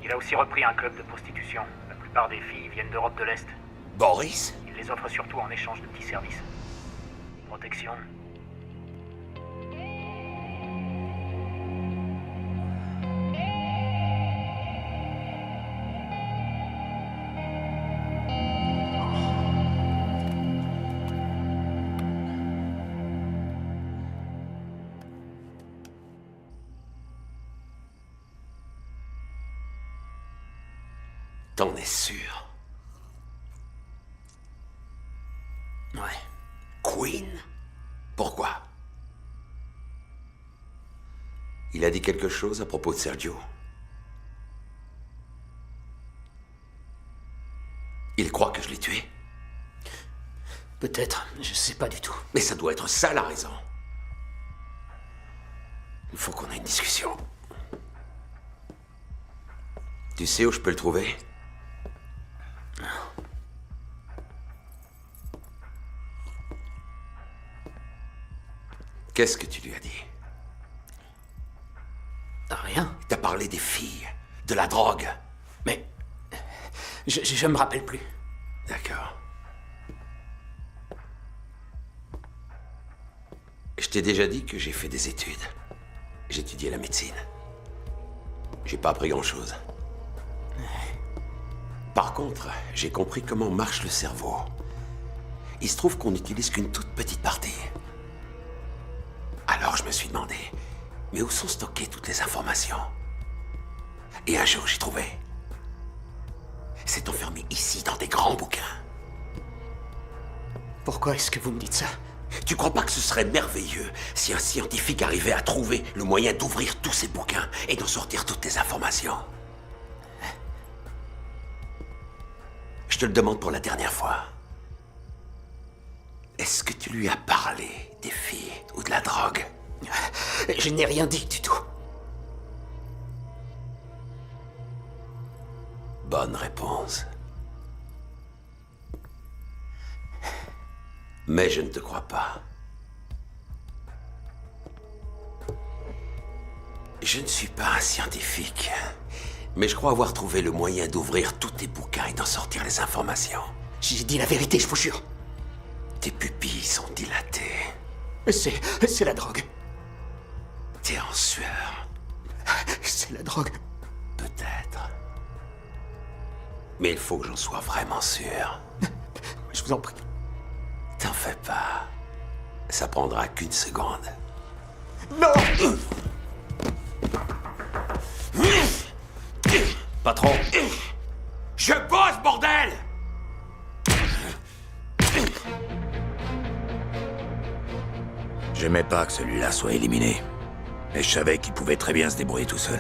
Il a aussi repris un club de prostitution. La plupart des filles viennent d'Europe de l'Est. Boris? Il les offre surtout en échange de petits services. Protection. T'en es sûr? Ouais. Quinn? Pourquoi? Il a dit quelque chose à propos de Sergio. Il croit que je l'ai tué? Peut-être, je sais pas du tout. Mais ça doit être ça la raison. Il faut qu'on ait une discussion. Tu sais où je peux le trouver? Qu'est-ce que tu lui as dit? Rien. T'as parlé des filles, de la drogue. Mais... Je me rappelle plus. D'accord. Je t'ai déjà dit que j'ai fait des études. J'ai étudié la médecine. J'ai pas appris grand-chose. Par contre, j'ai compris comment marche le cerveau. Il se trouve qu'on n'utilise qu'une toute petite partie. Alors je me suis demandé, mais où sont stockées toutes les informations? Et un jour, j'ai trouvé. C'est enfermé ici, dans des grands bouquins. Pourquoi est-ce que vous me dites ça? Tu crois pas que ce serait merveilleux si un scientifique arrivait à trouver le moyen d'ouvrir tous ces bouquins et d'en sortir toutes les informations? Je te le demande pour la dernière fois. Est-ce que tu lui as parlé des filles ou de la drogue? Je n'ai rien dit du tout. Bonne réponse. Mais je ne te crois pas. Je ne suis pas un scientifique, mais je crois avoir trouvé le moyen d'ouvrir tous tes bouquins et d'en sortir les informations. J'ai dit la vérité, je vous jure. Tes pupilles sont dilatées. C'est la drogue. T'es en sueur. C'est la drogue. Peut-être. Mais il faut que j'en sois vraiment sûr. Je vous en prie. T'en fais pas. Ça prendra qu'une seconde. Non! Patron. Je bosse, bordel! J'aimais pas que celui-là soit éliminé. Mais je savais qu'il pouvait très bien se débrouiller tout seul.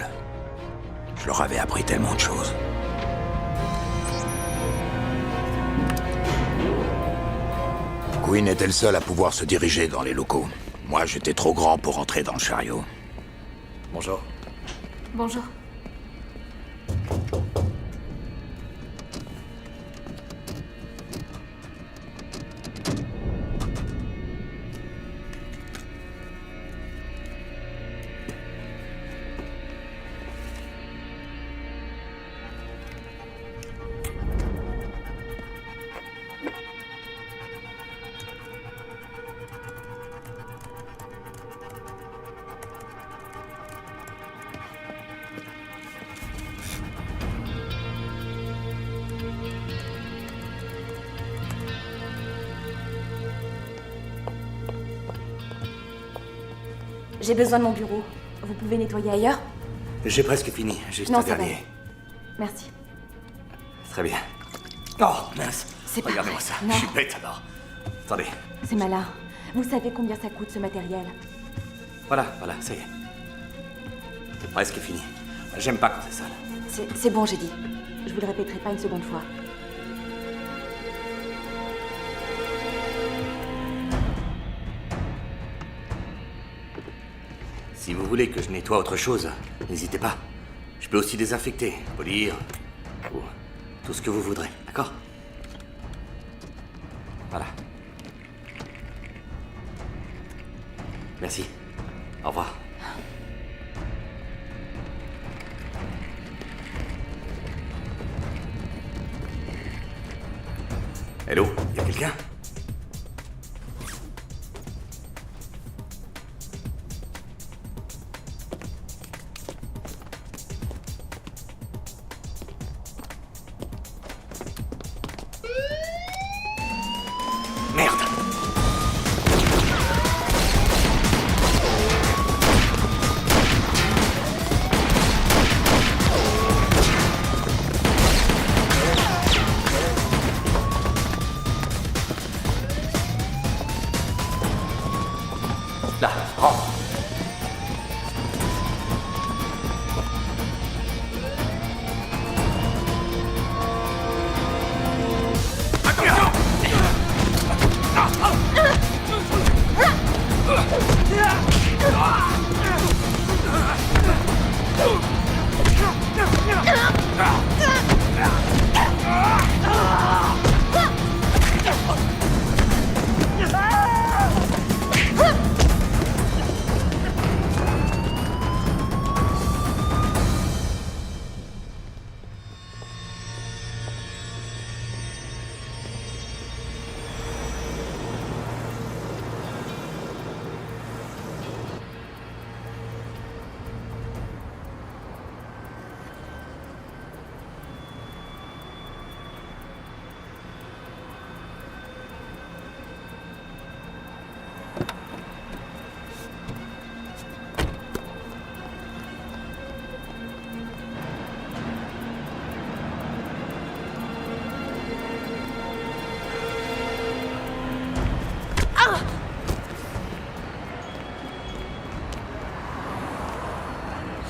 Je leur avais appris tellement de choses. Quinn était le seul à pouvoir se diriger dans les locaux. Moi, j'étais trop grand pour entrer dans le chariot. Bonjour. Bonjour. J'ai besoin de mon bureau. Vous pouvez nettoyer ailleurs? J'ai presque fini, juste Non, un ça va. dernier. Merci. Très bien. Oh, mince. C'est pas Regardez-moi vrai. ça. Non. Je suis bête alors. Attendez. C'est malin. Vous savez combien ça coûte ce matériel? Voilà, ça y est. C'est presque fini. J'aime pas quand c'est sale. C'est bon, j'ai dit. Je vous le répéterai pas une seconde fois. Si vous voulez que je nettoie autre chose, n'hésitez pas. Je peux aussi désinfecter, polir, ou tout ce que vous voudrez, d'accord? Voilà. Merci. Au revoir. Hello, y a quelqu'un? Merde!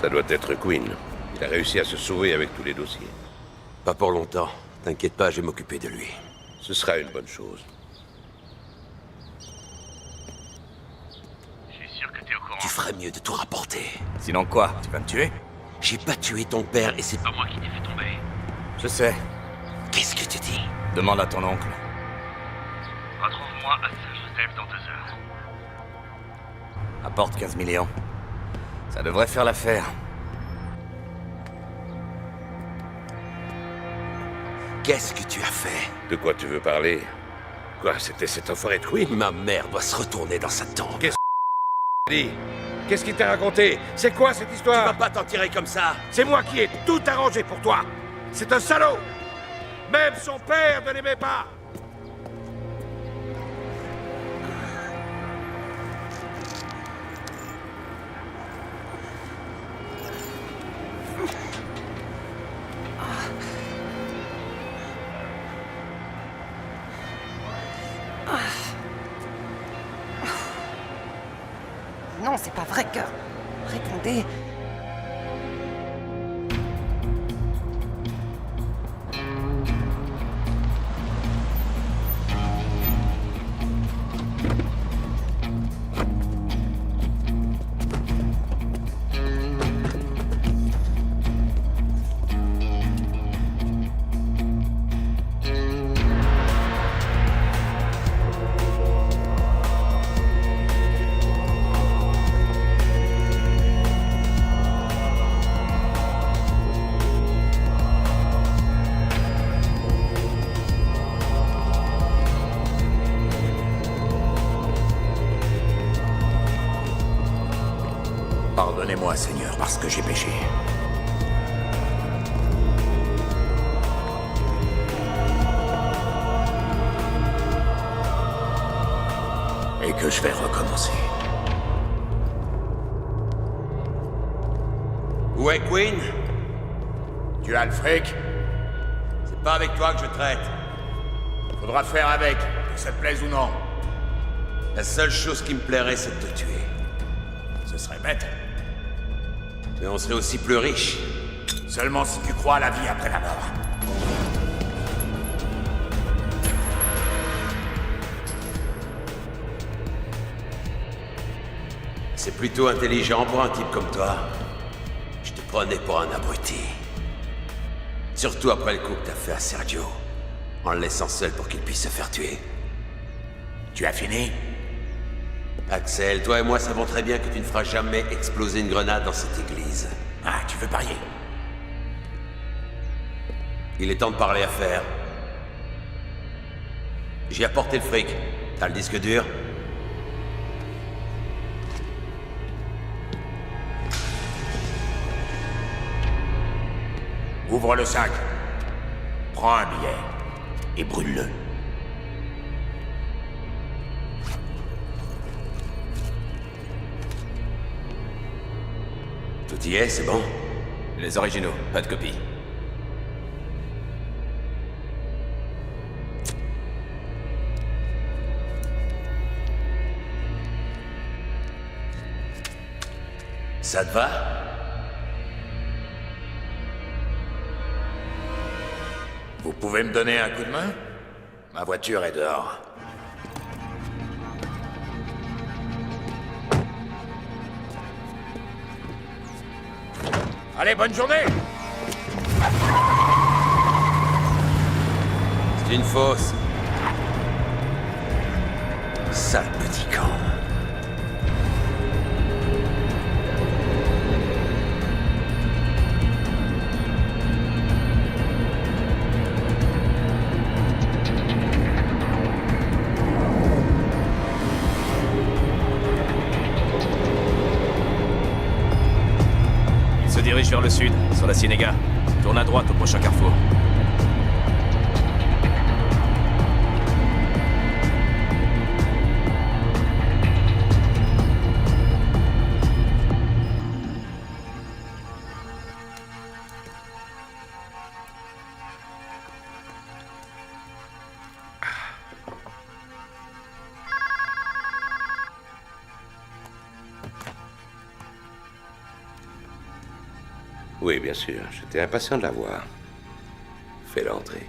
Ça doit être Quinn. Il a réussi à se sauver avec tous les dossiers. Pas pour longtemps. T'inquiète pas, je vais m'occuper de lui. Ce sera une bonne chose. Je suis sûr que t'es au courant. Tu ferais mieux de tout rapporter. Sinon quoi? Tu vas me tuer? J'ai pas tué ton père et c'est Pas moi qui t'ai fait tomber. Je sais. Qu'est-ce que tu dis? Demande à ton oncle. Retrouve-moi à Saint-Joseph dans 2 heures. Apporte 15 millions. Ça devrait faire l'affaire. Qu'est-ce que tu as fait? De quoi tu veux parler? Quoi, c'était cet enfoiré de Quinn? Ma mère doit se retourner dans sa tombe. Qu'est-ce que dit? Qu'est-ce qu'il t'a raconté? C'est quoi cette histoire? Tu vas pas t'en tirer comme ça. C'est moi qui ai tout arrangé pour toi. C'est un salaud. Même son père ne l'aimait pas. Non, c'est pas vrai que... Répondez... Pardonnez-moi, Seigneur, parce que j'ai péché. Et que je vais recommencer. Où est Quinn? Tu as le fric? C'est pas avec toi que je traite. Faudra faire avec, que ça te plaise ou non. La seule chose qui me plairait, c'est de te tuer. Ce serait bête. Mais on serait aussi plus riche. Seulement si tu crois à la vie après la mort. C'est plutôt intelligent pour un type comme toi. Je te prenais pour un abruti. Surtout après le coup que t'as fait à Sergio. En le laissant seul pour qu'il puisse se faire tuer. Tu as fini? Axel, toi et moi savons très bien que tu ne feras jamais exploser une grenade dans cette église. Ah, tu veux parier? Il est temps de parler affaires. J'ai apporté le fric. T'as le disque dur? Ouvre le sac. Prends un billet. Et brûle-le. Tout y est, c'est bon? Les originaux, pas de copie. Ça te va? Vous pouvez me donner un coup de main? Ma voiture est dehors. Allez, bonne journée! C'est une fausse. Sale petit camp. Il se dirige vers le sud, sur la Ciénéga. Tourne à droite au prochain carrefour. Oui, bien sûr. J'étais impatient de la voir. Fais-la entrer.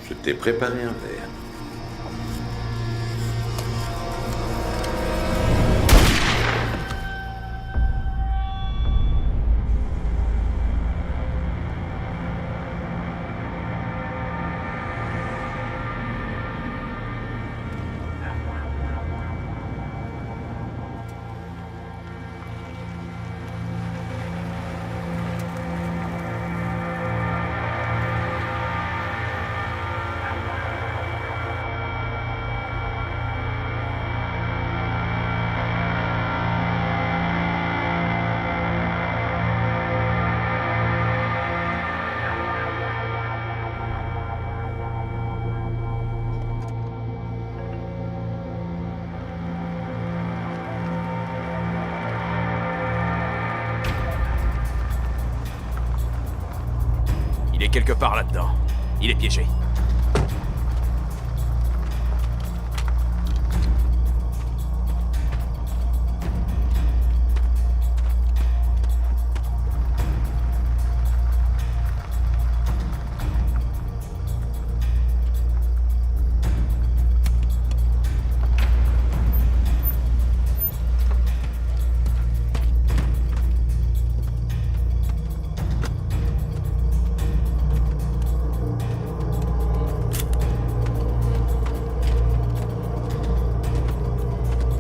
Je t'ai préparé un verre. Il est quelque part là-dedans. Il est piégé.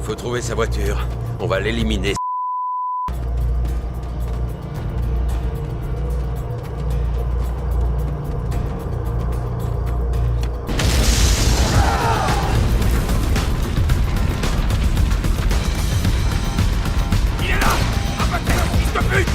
Faut trouver sa voiture. On va l'éliminer. Il est là! Abattez-le, fils de pute!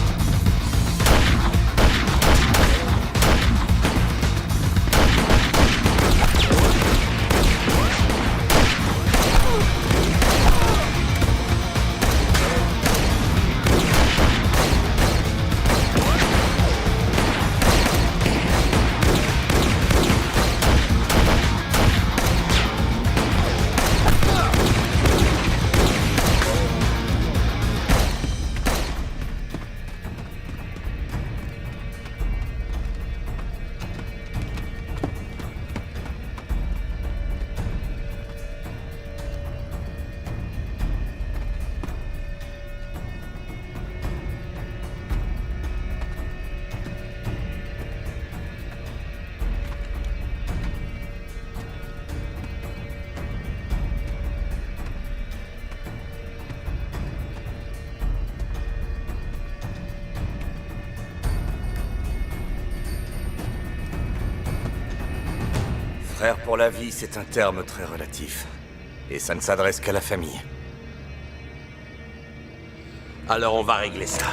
Frère pour la vie, c'est un terme très relatif. Et ça ne s'adresse qu'à la famille. Alors on va régler ça.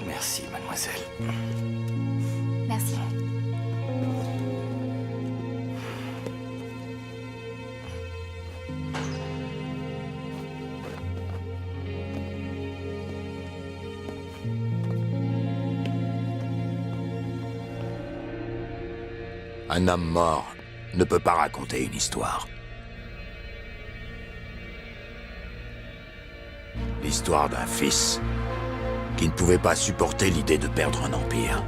Merci, mademoiselle. Merci. Un homme mort ne peut pas raconter une histoire. L'histoire d'un fils qui ne pouvait pas supporter l'idée de perdre un empire.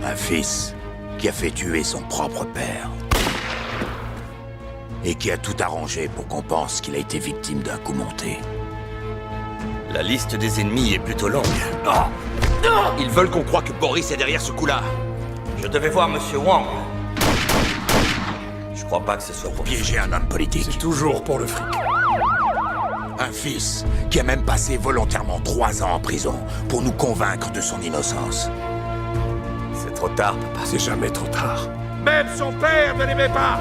Un fils qui a fait tuer son propre père. Et qui a tout arrangé pour qu'on pense qu'il a été victime d'un coup monté. La liste des ennemis est plutôt longue. Ils veulent qu'on croie que Boris est derrière ce coup-là. Je devais voir Monsieur Wang. Je crois pas que ce soit pour piéger un homme politique. C'est toujours pour le fric. Un fils qui a même passé volontairement 3 ans en prison pour nous convaincre de son innocence. C'est trop tard, papa. C'est jamais trop tard. Même son père ne l'aimait pas.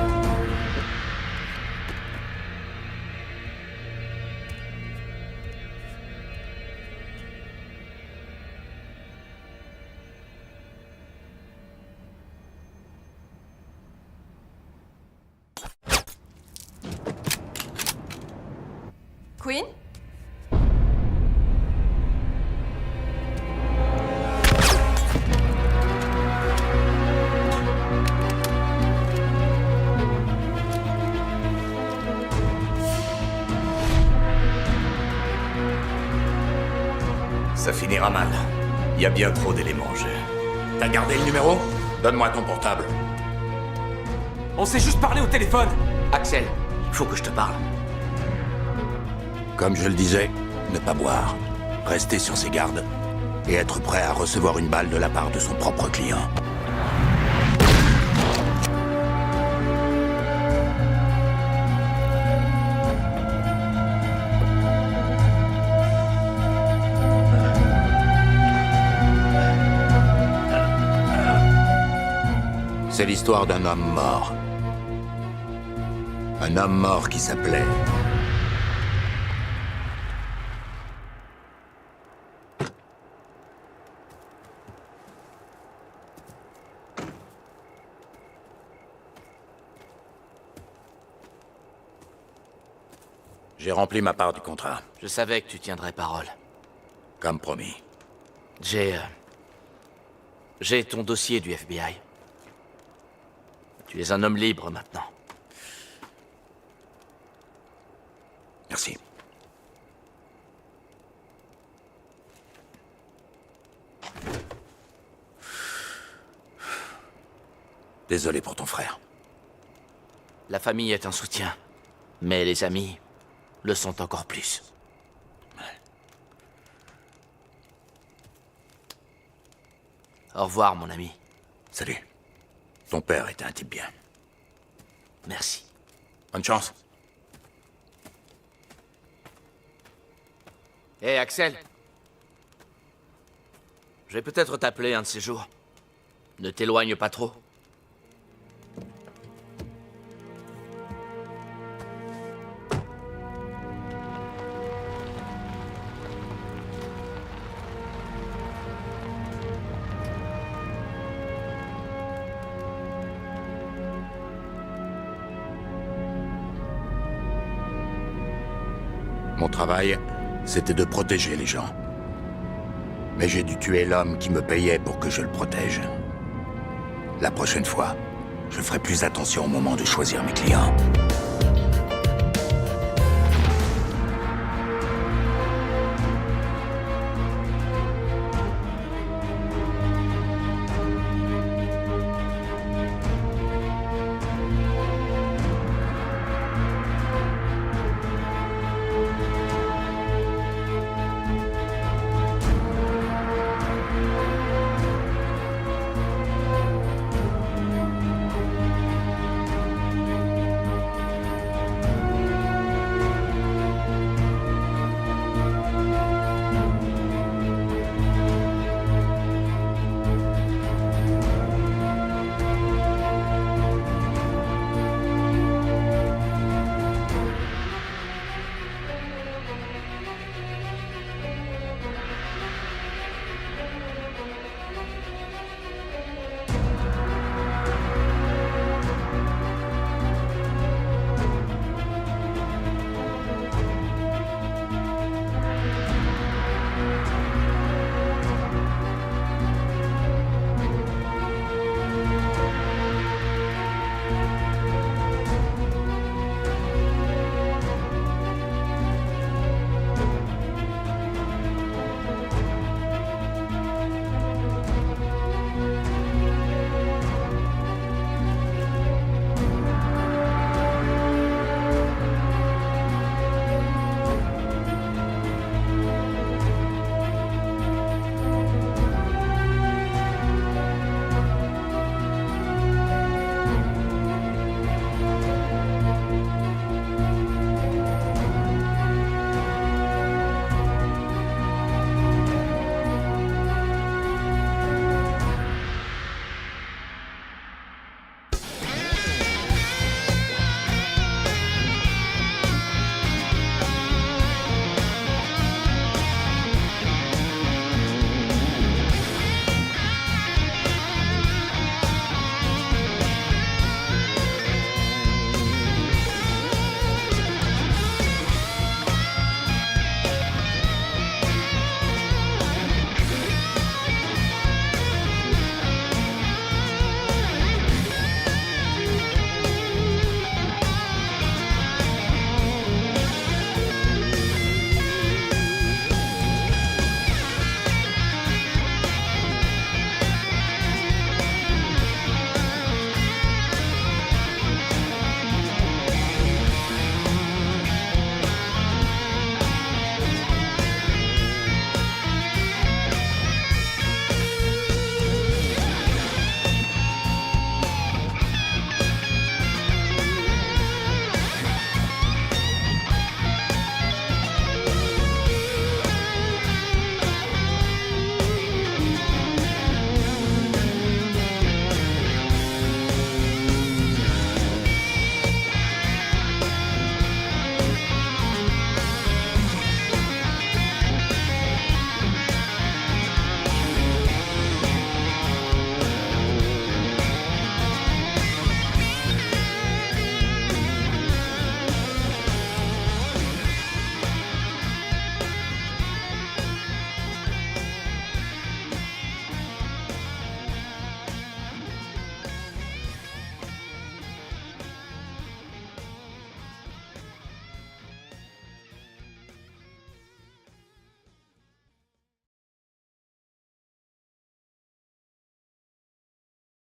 Queen? Ça finira mal. Il y a bien trop d'éléments en jeu. T'as gardé le numéro? Donne-moi ton portable. On s'est juste parlé au téléphone. Axel, il faut que je te parle. Comme je le disais, ne pas boire, rester sur ses gardes et être prêt à recevoir une balle de la part de son propre client. C'est l'histoire d'un homme mort. Un homme mort qui s'appelait... J'ai rempli ma part du contrat. Je savais que tu tiendrais parole. Comme promis. J'ai ton dossier du FBI. Tu es un homme libre maintenant. Merci. Désolé pour ton frère. La famille est un soutien, mais les amis le sont encore plus. Au revoir, mon ami. Salut. Ton père était un type bien. Merci. Bonne chance. Hé, Axel. Je vais peut-être t'appeler un de ces jours. Ne t'éloigne pas trop. Mon travail, c'était de protéger les gens. Mais j'ai dû tuer l'homme qui me payait pour que je le protège. La prochaine fois, je ferai plus attention au moment de choisir mes clients.